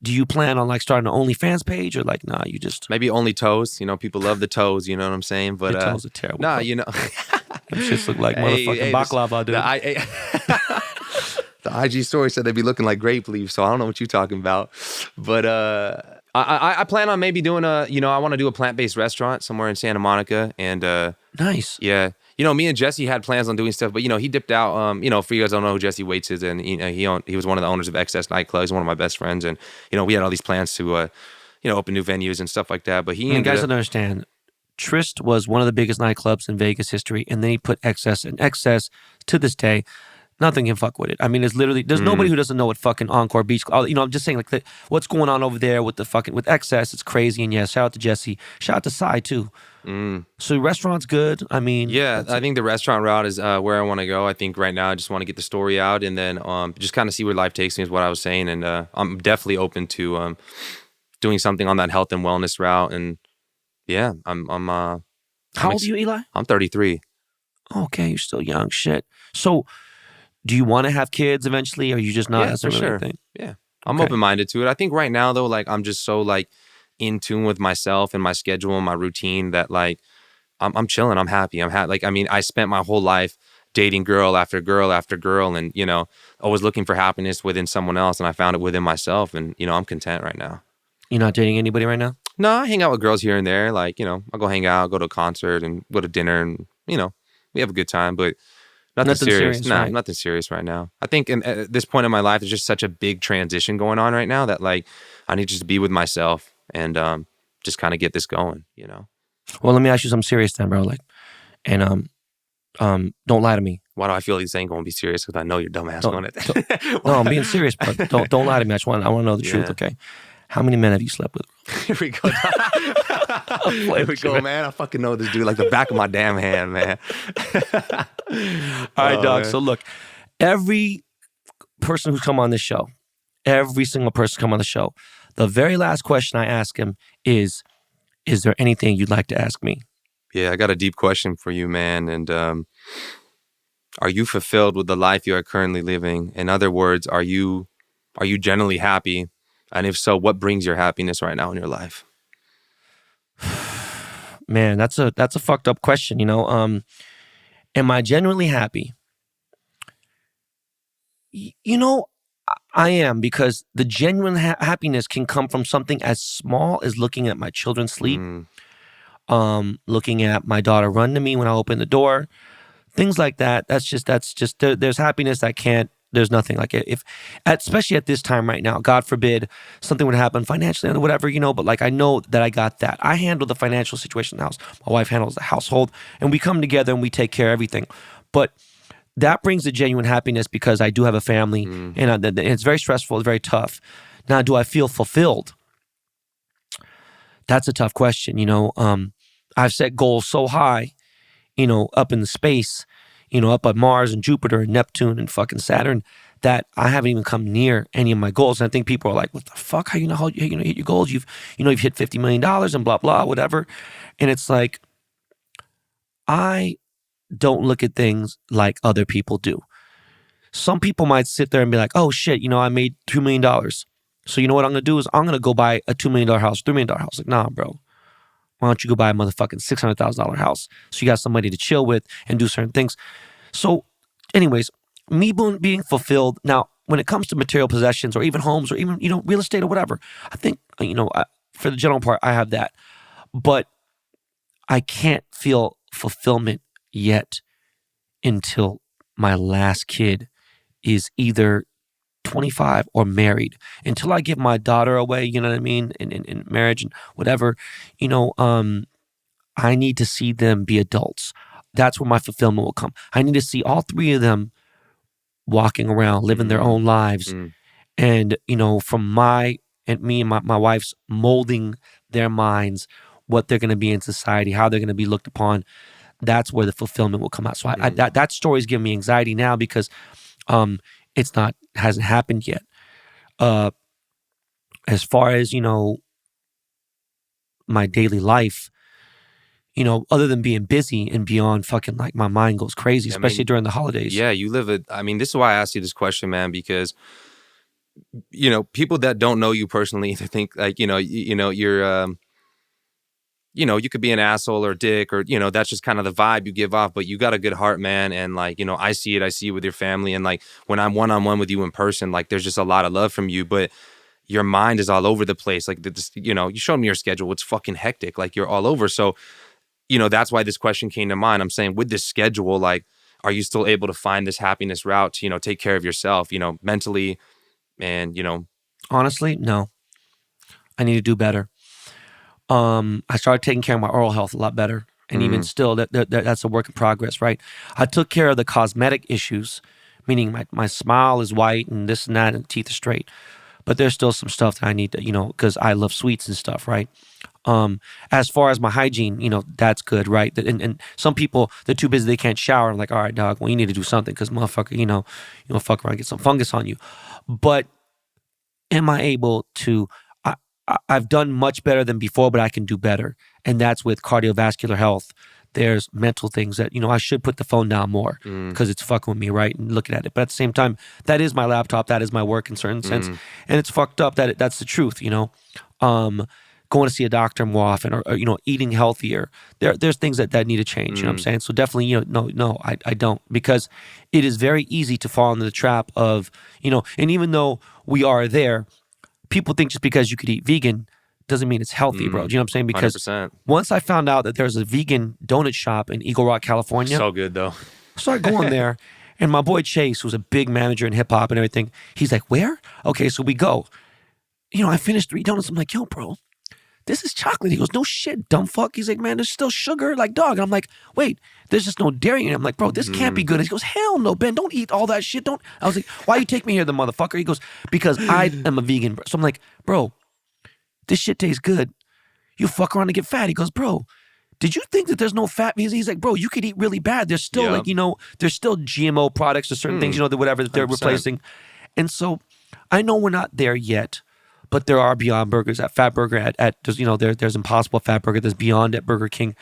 do you plan on, like, starting an OnlyFans page, or, like, nah, you just... Maybe only toes. People love the toes, you know what I'm saying? But your toes are terrible. Nah, Them shits look like motherfucking baklava, dude. The IG story said they'd be looking like grape leaves, so I don't know what you're talking about. But I plan on maybe doing I want to do a plant-based restaurant somewhere in Santa Monica. And nice. Yeah. Me and Jesse had plans on doing stuff, but, he dipped out. For you guys don't know who Jesse Waits is, and he was one of the owners of XS Nightclub. He's one of my best friends, and, we had all these plans to, open new venues and stuff like that. But you guys don't understand. Trist was one of the biggest nightclubs in Vegas history, and then he put XS, and XS, to this day, nothing can fuck with it. I mean, there's nobody who doesn't know what fucking Encore Beach. I'm just saying, like, what's going on over there with with XS. It's crazy. And yes, shout out to Jesse. Shout out to Sai too. So the restaurant's good. I mean, yeah, I think the restaurant route is where I want to go. I think right now I just want to get the story out, and then just kind of see where life takes me is what I was saying. And I'm definitely open to doing something on that health and wellness route. And yeah, I'm how old are you, Eli? I'm 33. Okay, you're still young. Shit. So, do you want to have kids eventually, or you just not? Yeah, That's for really a sure. thing. Yeah, I'm Okay. open-minded to it. I think right now though, like I'm just so like in tune with myself and my schedule and my routine that like I'm chilling. I'm happy. I'm happy. Like I mean, I spent my whole life dating girl after girl after girl, and always looking for happiness within someone else, and I found it within myself, and I'm content right now. You're not dating anybody right now? No, I hang out with girls here and there. Like I'll go hang out, go to a concert, and go to dinner, and we have a good time, but. Nothing serious. Nah, right? nothing serious right now. I think at this point in my life, there's just such a big transition going on right now that like I need just to be with myself and just kind of get this going. Well, let me ask you something serious then, bro. Like, and don't lie to me. Why do I feel like this ain't gonna be serious? Because I know you're dumbass Don't- going it. No, I'm being serious, but don't lie to me. I want to know the truth. Yeah. Okay, how many men have you slept with? Here we go. Here we go, man. I fucking know this dude like the back of my damn hand, man. All right, dog. Man. So look, every person who's come on this show, every single person come on the show, the very last question I ask him is there anything you'd like to ask me? Yeah, I got a deep question for you, man. And are you fulfilled with the life you are currently living? In other words, are you generally happy? And if so, what brings your happiness right now in your life? Man, that's a fucked up question. Am I genuinely happy? I am, because the genuine happiness can come from something as small as looking at my children sleep, looking at my daughter run to me when I open the door, things like that. That's just there's happiness that can't. There's nothing like it. Especially at this time right now, God forbid something would happen financially or whatever, but like I know that I got that. I handle the financial situation in the house. My wife handles the household, and we come together and we take care of everything. But that brings a genuine happiness because I do have a family, and it's very stressful. It's very tough. Now, do I feel fulfilled? That's a tough question. I've set goals so high, up in the space, up at Mars and Jupiter and Neptune and fucking Saturn, that I haven't even come near any of my goals. And I think people are like, "What the fuck? How you hit your goals? You've hit $50 million and blah blah whatever." And it's like, I don't look at things like other people do. Some people might sit there and be like, "Oh shit, I made $2 million. So you know what I'm gonna do is I'm gonna go buy a $2 million house, $3 million house." Like, nah, bro. Why don't you go buy a motherfucking $600,000 house so you got somebody to chill with and do certain things? So, anyways, me being fulfilled. Now, when it comes to material possessions or even homes or even real estate or whatever, I think for the general part, I have that, but I can't feel fulfillment yet until my last kid is either 25 or married. Until I give my daughter away, you know what I mean, in marriage and whatever, I need to see them be adults. That's where my fulfillment will come. I need to see all three of them walking around, living their own lives. And, from me and my wife's molding their minds, what they're going to be in society, how they're going to be looked upon. That's where the fulfillment will come out. So that story's giving me anxiety now because hasn't happened yet. As far as, my daily life, other than being busy and beyond, fucking like my mind goes crazy, especially during the holidays. Yeah, this is why I asked you this question, man, because people that don't know you personally think like, you're you could be an asshole or a dick or, that's just kind of the vibe you give off, but you got a good heart, man. And like, I see it with your family. And like when I'm one-on-one with you in person, like there's just a lot of love from you, but your mind is all over the place. Like this, you showed me your schedule. It's fucking hectic. Like you're all over. So, that's why this question came to mind. I'm saying with this schedule, like, are you still able to find this happiness route to, take care of yourself, mentally and, Honestly, no. I need to do better. I started taking care of my oral health a lot better. And even still, that's a work in progress, right? I took care of the cosmetic issues, meaning my smile is white and this and that and teeth are straight. But there's still some stuff that I need to, because I love sweets and stuff, right? As far as my hygiene, that's good, right? And some people, they're too busy, they can't shower. I'm like, all right, dog, well, you need to do something because motherfucker, you gonna fuck around and get some fungus on you. But am I able to, I've done much better than before, but I can do better. And that's with cardiovascular health. there's mental things that, I should put the phone down more because it's fucking with me, right? And looking at it. But at the same time, that is my laptop. That is my work in certain sense. And it's fucked up that's the truth, going to see a doctor more often or eating healthier. There's things that need to change, you know what I'm saying? So definitely, no, I don't, because it is very easy to fall into the trap of, and even though we are there, people think just because you could eat vegan doesn't mean it's healthy, bro. Do you know what I'm saying? Because 100%. once I found out that there's a vegan donut shop in Eagle Rock, California. So good though. I started going there, and my boy Chase, who's a big manager in hip hop and everything, he's like, where? Okay, so we go. I finished 3 donuts. I'm like, yo, bro, this is chocolate. He goes, no shit, dumb fuck. He's like, man, there's still sugar, like, dog. And I'm like, wait, there's just no dairy in it. I'm like, bro, this can't be good. He goes, hell no, Ben, don't eat all that shit. Don't. I was like, why you take me here, the motherfucker? He goes, because I am a vegan. Bro. So I'm like, bro, this shit tastes good. You fuck around and get fat. He goes, bro, did you think that there's no fat? He's like, bro, you could eat really bad. There's still there's still GMO products or certain things, whatever that they're 100%. replacing. And so I know we're not there yet. But there are Beyond Burgers at Fat Burger there's Impossible Fat Burger, there's Beyond at Burger King.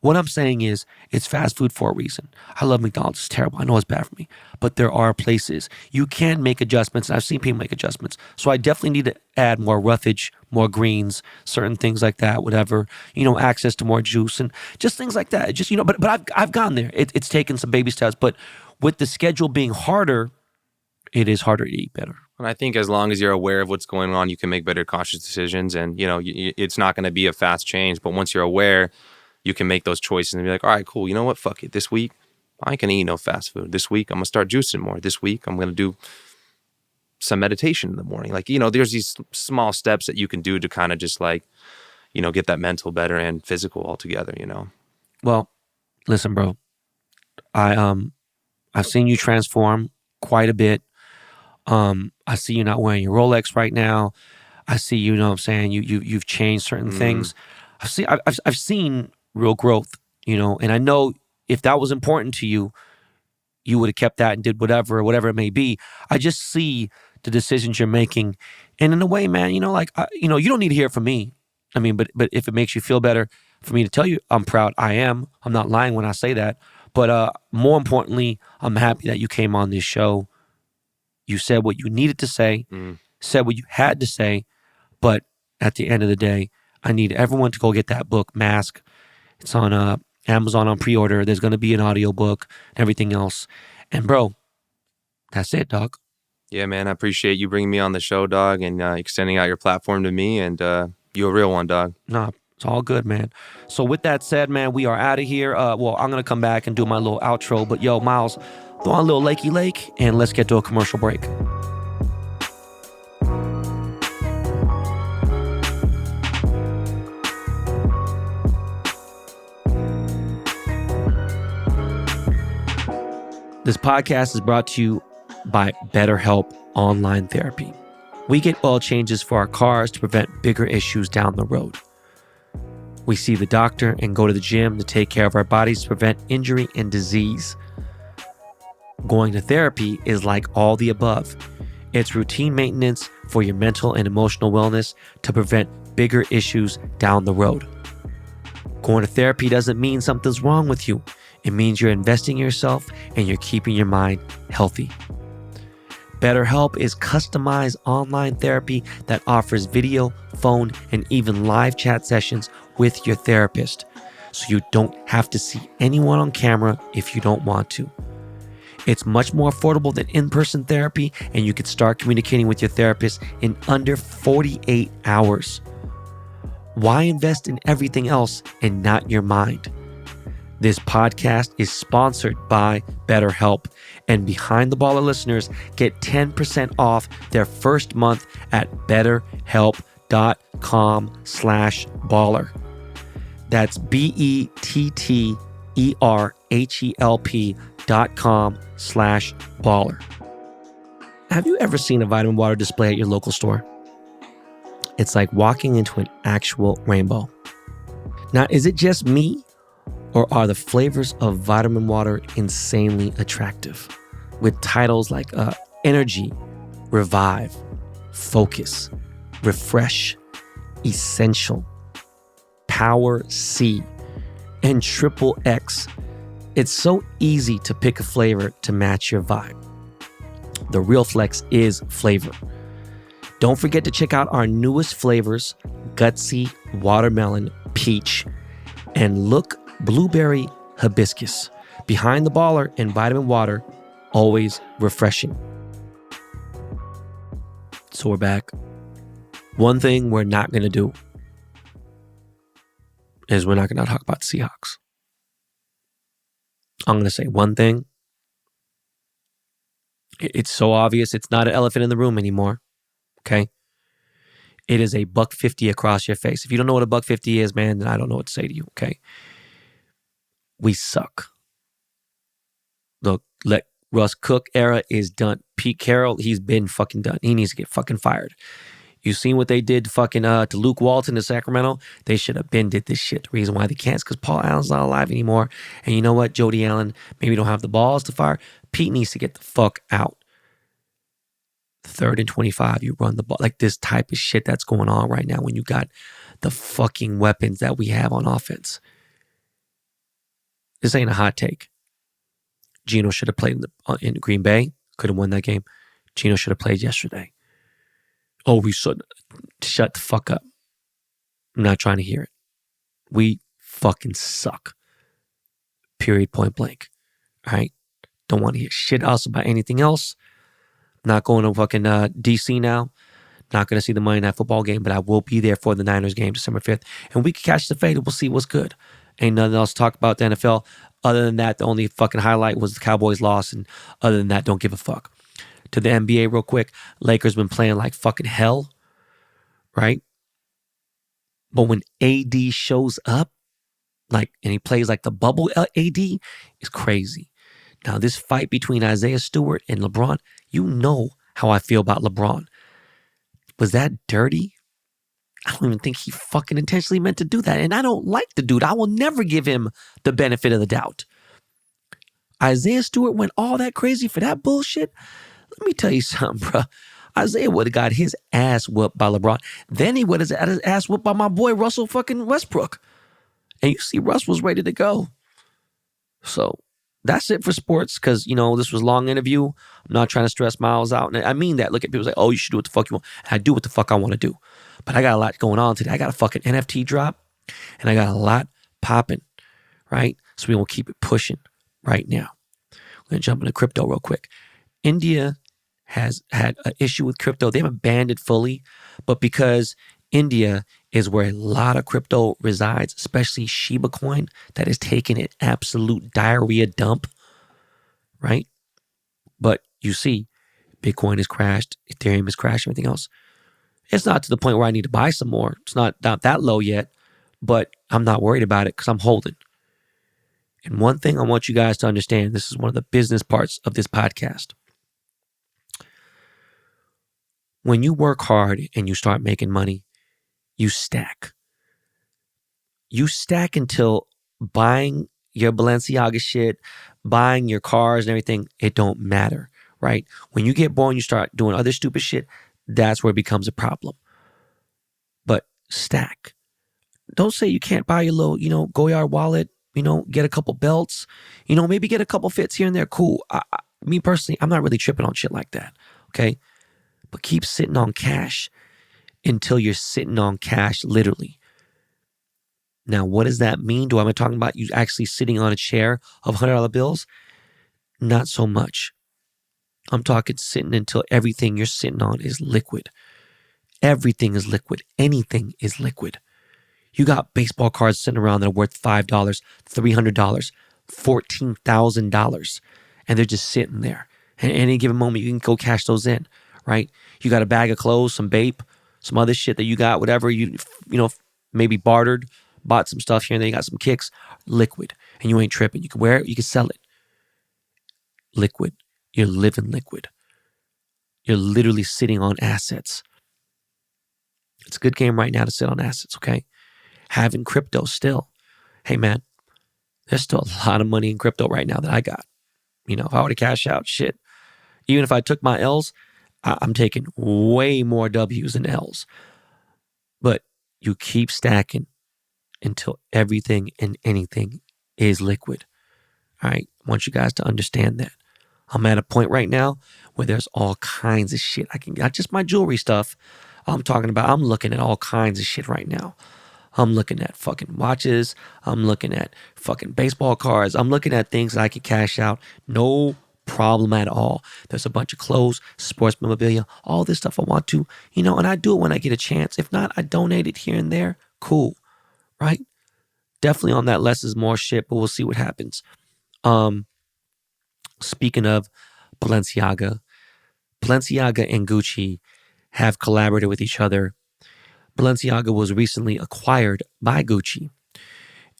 What I'm saying is it's fast food for a reason. I love McDonald's, it's terrible. I know it's bad for me. But there are places you can make adjustments, and I've seen people make adjustments. So I definitely need to add more roughage, more greens, certain things like that, whatever, access to more juice and just things like that. Just, but I've gone there. It's taken some baby steps, but with the schedule being harder, it is harder to eat better. And I think as long as you're aware of what's going on, you can make better conscious decisions. And, it's not going to be a fast change. But once you're aware, you can make those choices and be like, all right, cool. You know what? Fuck it. This week, I ain't going to eat no fast food. This week, I'm going to start juicing more. This week, I'm going to do some meditation in the morning. Like, there's these small steps that you can do to kind of just like, get that mental better and physical all together, Well, listen, bro, I've seen you transform quite a bit. I see you not wearing your Rolex right now. I see you know what I'm saying, you've changed certain things. I've seen real growth, and I know if that was important to you, you would have kept that and did whatever it may be. I just see the decisions you're making. And in a way, man, you don't need to hear it from me. I mean, but if it makes you feel better for me to tell you, I'm proud. I'm not lying when I say that. But more importantly, I'm happy that you came on this show. You said what you needed to say, said what you had to say, but at the end of the day, I need everyone to go get that book, Mask. It's on Amazon on pre-order. There's going to be an audiobook and everything else. And bro, that's it, dog. Yeah, man, I appreciate you bringing me on the show, dog, and extending out your platform to me. And you're a real one, dog. Nah, it's all good, man. So with that said, man, we are out of here. I'm going to come back and do my little outro. But yo, Miles, throw on a little Lakey Lake, and let's get to a commercial break. This podcast is brought to you by BetterHelp Online Therapy. We get oil changes for our cars to prevent bigger issues down the road. We see the doctor and go to the gym to take care of our bodies to prevent injury and disease. Going to therapy is like all the above. It's routine maintenance for your mental and emotional wellness to prevent bigger issues down the road. Going to therapy doesn't mean something's wrong with you. It means you're investing in yourself and you're keeping your mind healthy. BetterHelp is customized online therapy that offers video, phone, and even live chat sessions with your therapist, so you don't have to see anyone on camera if you don't want to. It's much more affordable than in-person therapy, and you can start communicating with your therapist in under 48 hours. Why invest in everything else and not your mind? This podcast is sponsored by BetterHelp, and Behind the Baller listeners get 10% off their first month at betterhelp.com/baller. That's BetterHelp.com/baller. Have you ever seen a vitamin water display at your local store? It's like walking into an actual rainbow. Now, is it just me? Or are the flavors of vitamin water insanely attractive? With titles like Energy, Revive, Focus, Refresh, Essential, Power C, and triple X. It's so easy to pick a flavor to match your vibe. The real flex is flavor. Don't forget to check out our newest flavors, Gutsy, Watermelon, Peach, and Look Blueberry Hibiscus. Behind the Baller and Vitamin Water, always refreshing. So we're back. One thing we're not going to do is we're not going to talk about the Seahawks. I'm going to say one thing. It's so obvious. It's not an elephant in the room anymore. Okay? It is a $1.50 across your face. If you don't know what a $1.50 is, man, then I don't know what to say to you. Okay? We suck. Look, let Russ Cook era is done. Pete Carroll, he's been fucking done. He needs to get fucking fired. You seen what they did fucking to Luke Walton in Sacramento? They should have been did this shit. The reason why they can't is because Paul Allen's not alive anymore. And you know what? Jody Allen maybe don't have the balls to fire. Pete needs to get the fuck out. 3rd and 25, you run the ball. Like this type of shit that's going on right now when you got the fucking weapons that we have on offense. This ain't a hot take. Geno should have played in Green Bay. Could have won that game. Geno should have played yesterday. Oh, we should. Shut the fuck up. I'm not trying to hear it. We fucking suck. Period, point blank. All right? Don't want to hear shit else about anything else. Not going to fucking DC now. Not going to see the Monday Night Football game, but I will be there for the Niners game December 5th. And we can catch the fade and we'll see what's good. Ain't nothing else to talk about the NFL. Other than that, the only fucking highlight was the Cowboys loss. And other than that, don't give a fuck. To the NBA real quick, Lakers been playing like fucking hell, right? But when AD shows up, and he plays like the bubble AD, is crazy. Now, this fight between Isaiah Stewart and LeBron, you know how I feel about LeBron. Was that dirty? I don't even think he fucking intentionally meant to do that. And I don't like the dude. I will never give him the benefit of the doubt. Isaiah Stewart went all that crazy for that bullshit. Let me tell you something, bro. Isaiah would have got his ass whooped by LeBron. Then he would have had his ass whooped by my boy Russell fucking Westbrook. And you see Russ was ready to go. So that's it for sports because, this was a long interview. I'm not trying to stress Miles out. And I mean that. Look at people say, oh, you should do what the fuck you want. And I do what the fuck I want to do. But I got a lot going on today. I got a fucking NFT drop and I got a lot popping, right? So we will keep it pushing right now. We're going to jump into crypto real quick. India has had an issue with crypto. They haven't banned it fully, but because India is where a lot of crypto resides, especially Shiba coin, that is taking an absolute diarrhea dump, right? But you see, Bitcoin has crashed, Ethereum has crashed, everything else. It's not to the point where I need to buy some more. It's not that low yet, but I'm not worried about it because I'm holding. And one thing I want you guys to understand, this is one of the business parts of this podcast. When you work hard and you start making money, you stack. You stack until buying your Balenciaga shit, buying your cars and everything, it don't matter, right? When you get born, you start doing other stupid shit, that's where it becomes a problem. But stack. Don't say you can't buy your little, Goyard wallet, get a couple belts, maybe get a couple fits here and there. Cool. Me personally, I'm not really tripping on shit like that, okay? But keep sitting on cash until you're sitting on cash, literally. Now, what does that mean? Am I talking about you actually sitting on a chair of $100 bills? Not so much. I'm talking sitting until everything you're sitting on is liquid. Everything is liquid. Anything is liquid. You got baseball cards sitting around that are worth $5, $300, $14,000, and they're just sitting there. And at any given moment, you can go cash those in, right? You got a bag of clothes, some vape, some other shit that you got, whatever you maybe bartered, bought some stuff here and there, you got some kicks, liquid, and you ain't tripping. You can wear it, you can sell it. Liquid. You're living liquid. You're literally sitting on assets. It's a good game right now to sit on assets, okay? Having crypto still. Hey, man, there's still a lot of money in crypto right now that I got. If I were to cash out, shit. Even if I took my L's, I'm taking way more W's than L's. But you keep stacking until everything and anything is liquid. All right. I want you guys to understand that. I'm at a point right now where there's all kinds of shit. Not just my jewelry stuff. I'm looking at all kinds of shit right now. I'm looking at fucking watches. I'm looking at fucking baseball cards. I'm looking at things that I can cash out. No problem at all. There's a bunch of clothes, sports memorabilia, all this stuff I want to, and I do it when I get a chance. If not, I donate it here and there. Cool. Right? Definitely on that less is more shit, but we'll see what happens. Speaking of Balenciaga and Gucci have collaborated with each other. Balenciaga was recently acquired by Gucci.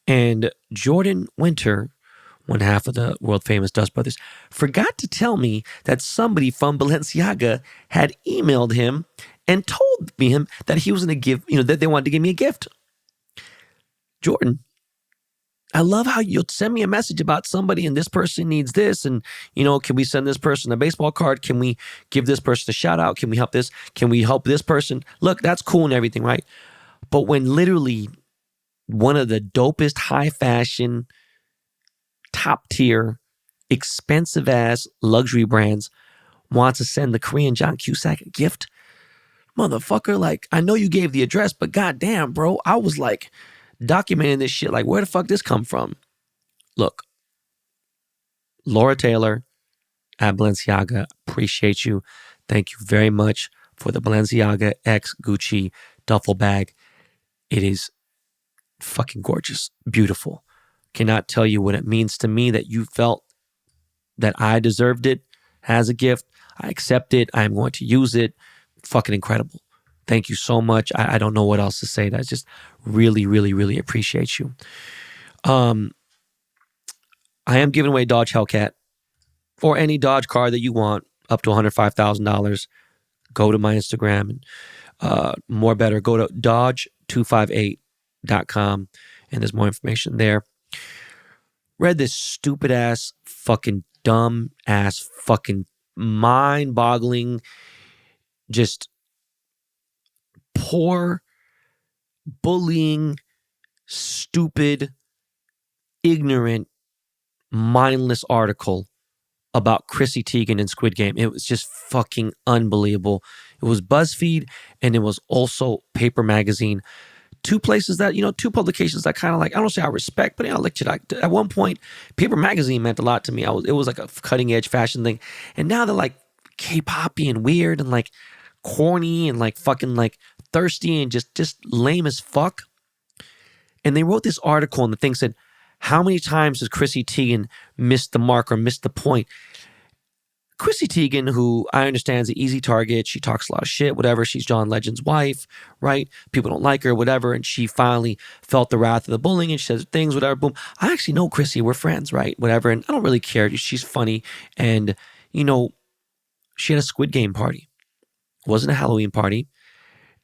And Jordan Winter, one half of the world famous Dust Brothers, forgot to tell me that somebody from Balenciaga had emailed him and told him that he was going to give, that they wanted to give me a gift. Jordan, I love how you'll send me a message about somebody and this person needs this. And, can we send this person a baseball card? Can we give this person a shout out? Can we help this? Can we help this person? Look, that's cool and everything, right? But when literally one of the dopest high fashion, top tier, expensive ass luxury brands wants to send the Korean John Cusack a gift, motherfucker, like, I know you gave the address, but goddamn, bro, I was like, documenting this shit, like, where the fuck this come from? Look, Laura Taylor at Balenciaga, appreciate you. Thank you very much for the Balenciaga X Gucci duffel bag. It is fucking gorgeous, beautiful. Cannot tell you what it means to me that you felt that I deserved it as a gift. I accept it. I'm going to use it. Fucking incredible. Thank you so much. I don't know what else to say. I just really, really, really appreciate you. I am giving away Dodge Hellcat or any Dodge car that you want, up to $105,000. Go to my Instagram and go to dodge258.com and there's more information there. Read this stupid ass, fucking dumb ass, fucking mind-boggling, just poor, bullying, stupid, ignorant, mindless article about Chrissy Teigen and Squid Game. It was just fucking unbelievable. It was BuzzFeed and it was also Paper Magazine. Two places that, two publications that kind of like, I don't say I respect, but I looked at at one point, Paper Magazine meant a lot to me. It was like a cutting edge fashion thing. And now they're like K-poppy and weird and like corny and like fucking like thirsty and just lame as fuck. And they wrote this article and the thing said, how many times has Chrissy Teigen missed the mark or missed the point? Chrissy Teigen, who I understand is an easy target, she talks a lot of shit, whatever. She's John Legend's wife, right? People don't like her, whatever. And she finally felt the wrath of the bullying and she says things, whatever, boom. I actually know Chrissy, we're friends, right? Whatever. And I don't really care. She's funny. And, she had a Squid Game party. It wasn't a Halloween party.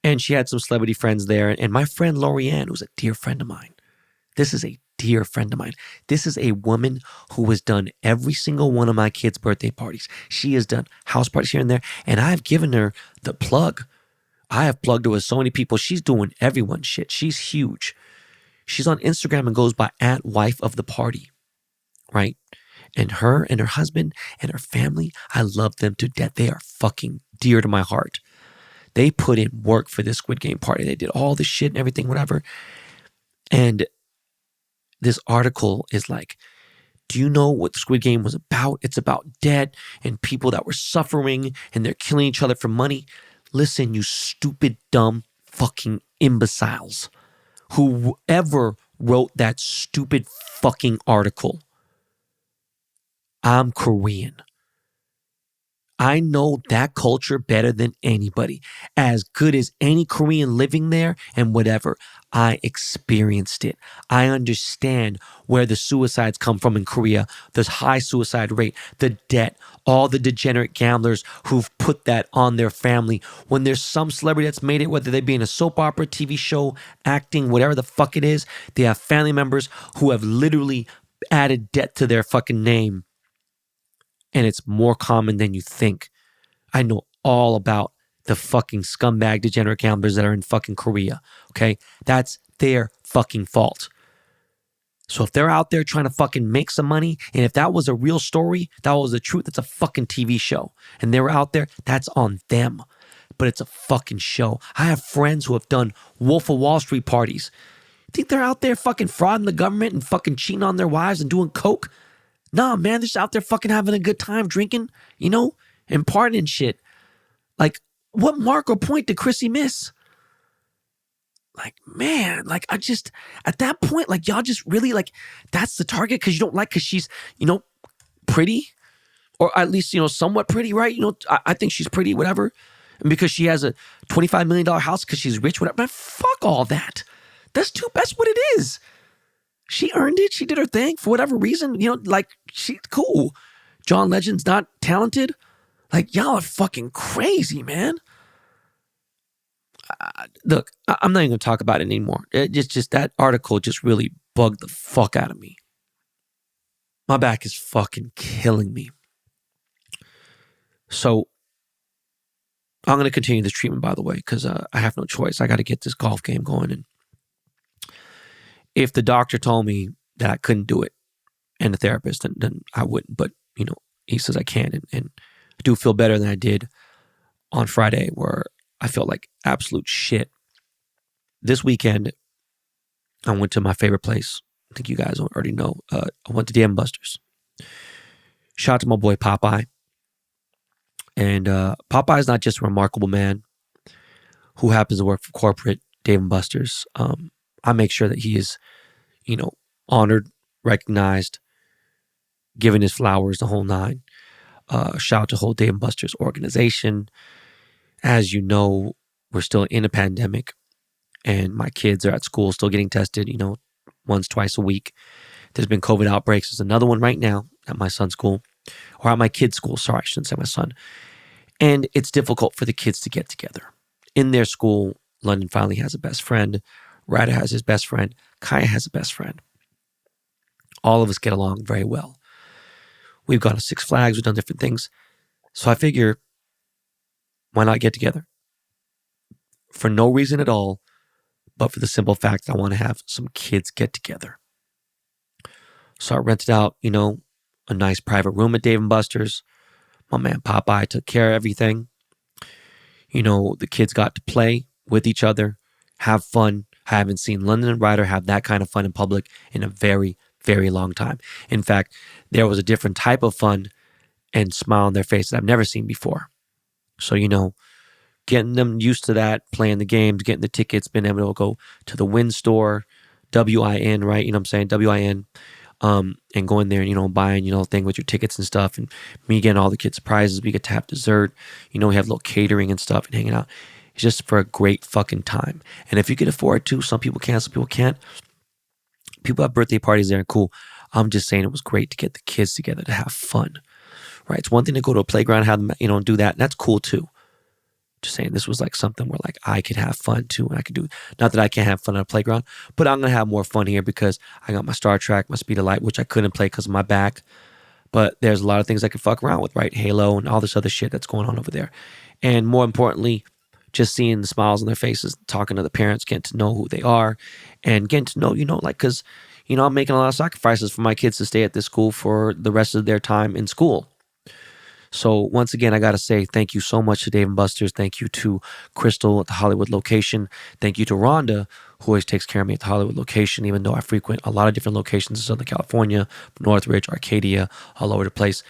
And she had some celebrity friends there. And my friend Lorianne, who's a dear friend of mine, this is a dear friend of mine. This is a woman who has done every single one of my kids' birthday parties. She has done house parties here and there. And I've given her the plug. I have plugged her with so many people. She's doing everyone's shit. She's huge. She's on Instagram and goes by @wifeoftheparty, right? And her husband and her family, I love them to death. They are fucking dear to my heart. They put in work for this Squid Game party. They did all this shit and everything, whatever. And this article is like, do you know what Squid Game was about? It's about debt and people that were suffering and they're killing each other for money. Listen, you stupid, dumb, fucking imbeciles. Whoever wrote that stupid fucking article, I'm Korean. I know that culture better than anybody. As good as any Korean living there and whatever. I experienced it. I understand where the suicides come from in Korea. There's high suicide rate, the debt, all the degenerate gamblers who've put that on their family. When there's some celebrity that's made it, whether they be in a soap opera, TV show, acting, whatever the fuck it is, they have family members who have literally added debt to their fucking name. And it's more common than you think. I know all about the fucking scumbag degenerate gamblers that are in fucking Korea, okay? That's their fucking fault. So if they're out there trying to fucking make some money, and if that was a real story, that was the truth, it's a fucking TV show. And they were out there, that's on them. But it's a fucking show. I have friends who have done Wolf of Wall Street parties. You think they're out there fucking frauding the government and fucking cheating on their wives and doing coke? Nah, man, they're just out there fucking having a good time drinking, you know, and partying and shit. Like, what mark or point did Chrissy miss? Like, man, like, I just, at that point, like, y'all just really, like, that's the target because you don't like, because she's, you know, pretty, or at least, you know, somewhat pretty, right? You know, I think she's pretty, whatever. And because she has a $25 million house because she's rich, whatever. Man, fuck all that. That's what it is. She earned it. She did her thing for whatever reason. You know, like, she's cool. John Legend's not talented. Like, y'all are fucking crazy, man. Look, I'm not even going to talk about it anymore. Just that article just really bugged the fuck out of me. My back is fucking killing me. So, I'm going to continue this treatment, by the way, because I have no choice. I got to get this golf game going. And if the doctor told me that I couldn't do it, and the therapist, then I wouldn't. But, you know, he says I can. And I do feel better than I did on Friday, where I felt like absolute shit. This weekend, I went to my favorite place. I think you guys already know. I went to Dave & Buster's. Shout out to my boy Popeye. And Popeye is not just a remarkable man who happens to work for corporate Dave & Buster's. I make sure that he is, you know, honored, recognized, given his flowers, the whole nine. Shout out to the whole Dave & Buster's organization. As you know, we're still in a pandemic, and my kids are at school still getting tested, you know, once, twice a week. There's been COVID outbreaks. There's another one right now at my son's school, or at my kid's school. Sorry, I shouldn't say my son. And it's difficult for the kids to get together. In their school, London finally has a best friend. Ryder has his best friend. Kaya has a best friend. All of us get along very well. We've gone to Six Flags. We've done different things. So I figure, why not get together? For no reason at all, but for the simple fact that I want to have some kids get together. So I rented out, you know, a nice private room at Dave & Buster's. My man Popeye took care of everything. You know, the kids got to play with each other, have fun. I haven't seen London and Ryder have that kind of fun in public in a very, very long time. In fact, there was a different type of fun and smile on their face that I've never seen before. So, you know, getting them used to that, playing the games, getting the tickets, being able to go to the Win store, WIN, right? You know what I'm saying? WIN. And going there and, you know, buying, you know, thing with your tickets and stuff, and me getting all the kids prizes. We get to have dessert. You know, we have a little catering and stuff and hanging out. It's just for a great fucking time. And if you can afford to, some people can, some people can't. People have birthday parties there and cool. I'm just saying it was great to get the kids together to have fun, right? It's one thing to go to a playground and have them, you know, do that. And that's cool too. Just saying this was like something where like I could have fun too, and I could do, not that I can't have fun on a playground, but I'm going to have more fun here because I got my Star Trek, my Speed of Light, which I couldn't play because of my back. But there's a lot of things I could fuck around with, right? Halo and all this other shit that's going on over there. And more importantly, just seeing the smiles on their faces, talking to the parents, getting to know who they are, and getting to know, you know, like, because, you know, I'm making a lot of sacrifices for my kids to stay at this school for the rest of their time in school. So once again, I got to say thank you so much to Dave & Buster's. Thank you to Crystal at the Hollywood location. Thank you to Rhonda, who always takes care of me at the Hollywood location, even though I frequent a lot of different locations in Southern California, Northridge, Arcadia, all over the place.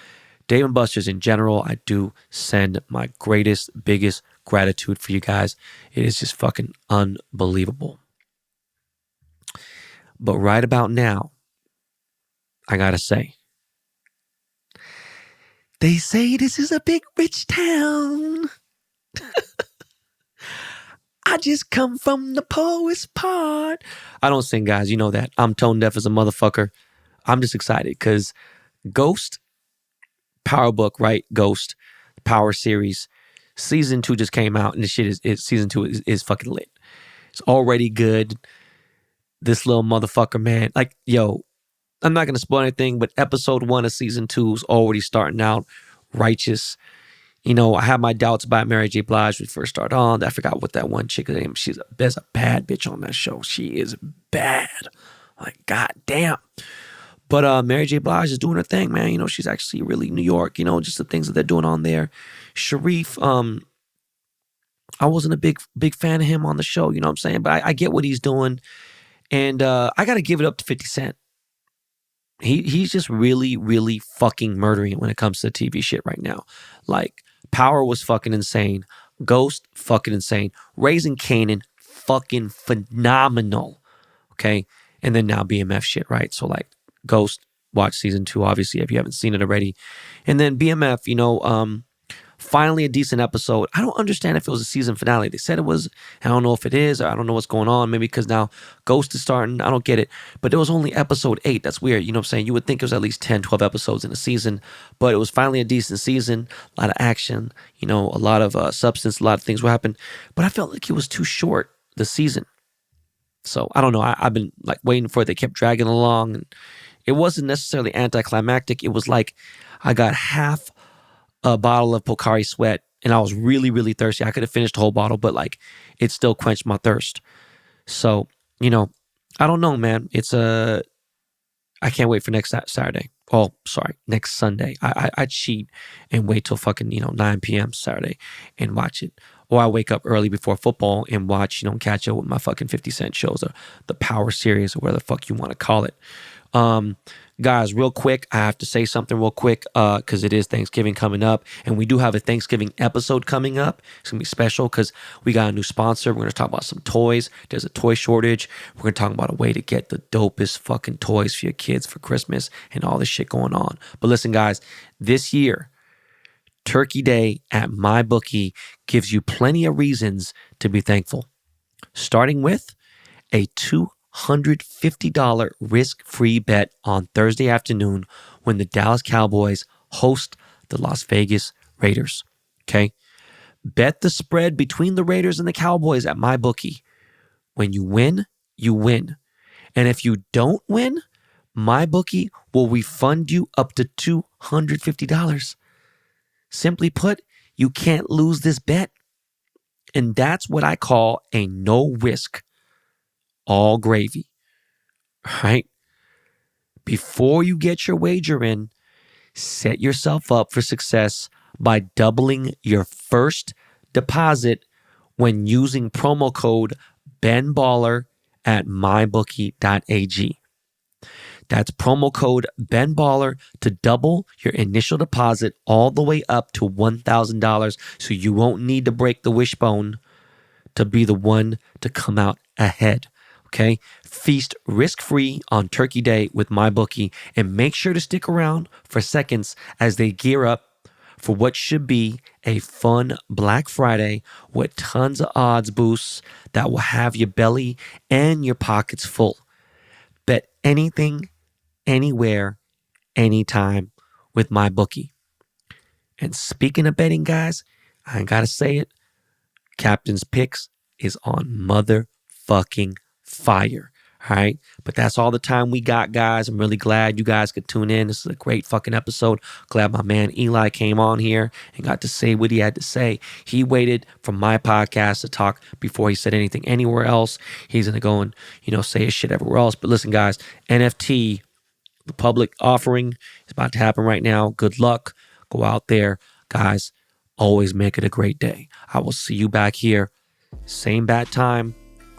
Dave & Buster's in general, I do send my greatest, biggest gratitude for you guys. It is just fucking unbelievable. But right about now, I got to say, they say this is a big rich town. I just come from the poorest part. I don't sing, guys. You know that. I'm tone deaf as a motherfucker. I'm just excited because Ghost, Power Book, right? Ghost, Power series, season 2 just came out, and the shit is season 2 is fucking lit. It's already good. This little motherfucker, man. Like, yo, I'm not going to spoil anything, but episode 1 of season 2 is already starting out righteous. You know, I had my doubts about Mary J. Blige when we first started on. I forgot what that one chick's name. There's a bad bitch on that show. She is bad. Like, goddamn. But Mary J. Blige is doing her thing, man. You know, she's actually really New York, you know, just the things that they're doing on there. Sharif, I wasn't a big fan of him on the show, you know what I'm saying? But I get what he's doing. And I got to give it up to 50 Cent. He's just really, really fucking murdering it when it comes to TV shit right now. Like, Power was fucking insane. Ghost, fucking insane. Raising Kanan, fucking phenomenal. Okay? And then now BMF shit, right? So, like, Ghost, watch season 2, obviously, if you haven't seen it already. And then BMF, you know, finally a decent episode. I don't understand if it was a season finale. They said it was. I don't know if it is. Or I don't know what's going on. Maybe because now Ghost is starting. I don't get it. But it was only episode 8. That's weird. You know what I'm saying? You would think it was at least 10, 12 episodes in a season. But it was finally a decent season. A lot of action. You know, a lot of substance. A lot of things will happen. But I felt like it was too short, the season. So, I don't know. I've been like waiting for it. They kept dragging along. And it wasn't necessarily anticlimactic. It was like I got half a bottle of Pocari Sweat, and I was really, really thirsty. I could have finished the whole bottle, but like it still quenched my thirst. So, you know, I don't know, man. I can't wait for next Saturday. Oh, sorry, next Sunday. I cheat and wait till fucking, 9 p.m. Saturday and watch it. Or I wake up early before football and watch, catch up with my fucking 50 Cent shows, or the Power series, or whatever the fuck you want to call it. Guys, real quick, I have to say something real quick because it is Thanksgiving coming up, and we do have a Thanksgiving episode coming up. It's going to be special because we got a new sponsor. We're going to talk about some toys. There's a toy shortage. We're going to talk about a way to get the dopest fucking toys for your kids for Christmas and all this shit going on. But listen, guys, this year, Turkey Day at MyBookie gives you plenty of reasons to be thankful. Starting with a $250 risk-free bet on Thursday afternoon when the Dallas Cowboys host the Las Vegas Raiders. Okay? Bet the spread between the Raiders and the Cowboys at MyBookie. When you win, you win. And if you don't win, MyBookie will refund you up to $250. Simply put, you can't lose this bet. And that's what I call a no risk, all gravy. Right? Before you get your wager in, set yourself up for success by doubling your first deposit when using promo code BenBaller at mybookie.ag. That's promo code BenBaller to double your initial deposit all the way up to $1,000, so you won't need to break the wishbone to be the one to come out ahead. Okay? Feast risk-free on Turkey Day with MyBookie, and make sure to stick around for seconds as they gear up for what should be a fun Black Friday with tons of odds boosts that will have your belly and your pockets full. Bet anything, anywhere, anytime with MyBookie. And speaking of betting, guys, I ain't gotta say it, Captain's Picks is on motherfucking fire. All right. But that's all the time we got, guys. I'm really glad you guys could tune in. This is a great fucking episode. Glad my man Eli came on here and got to say what he had to say. He waited for my podcast to talk before he said anything anywhere else. He's going to go and, say his shit everywhere else. But listen, guys, NFT, the public offering is about to happen right now. Good luck. Go out there. Guys, always make it a great day. I will see you back here. Same bat time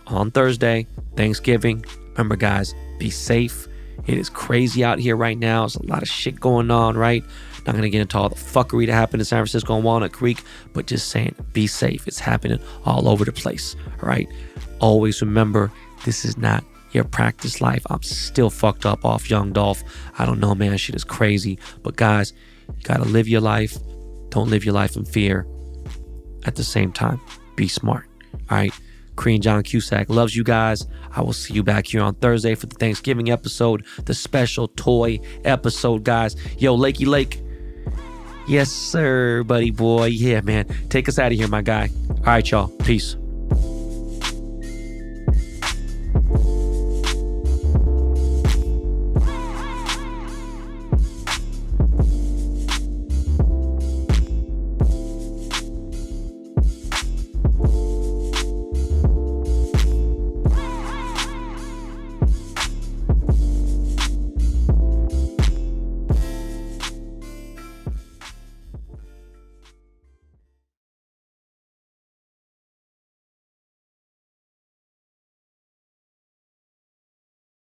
on Thursday, Thanksgiving. Remember, guys, be safe. It is crazy out here right now. There's a lot of shit going on, right? Not going to get into all the fuckery that happened in San Francisco and Walnut Creek, but just saying, be safe. It's happening all over the place, all right? Always remember, this is not your practice life. I'm still fucked up off Young Dolph. I don't know, man. Shit is crazy. But guys, you got to live your life. Don't live your life in fear. At the same time, be smart, all right? Korean John Cusack loves you guys. I will see you back here on Thursday for the Thanksgiving episode, the special toy episode, guys. Yo, Lakey Lake. Yes, sir, buddy boy. Yeah, man. Take us out of here, my guy. All right, y'all. Peace.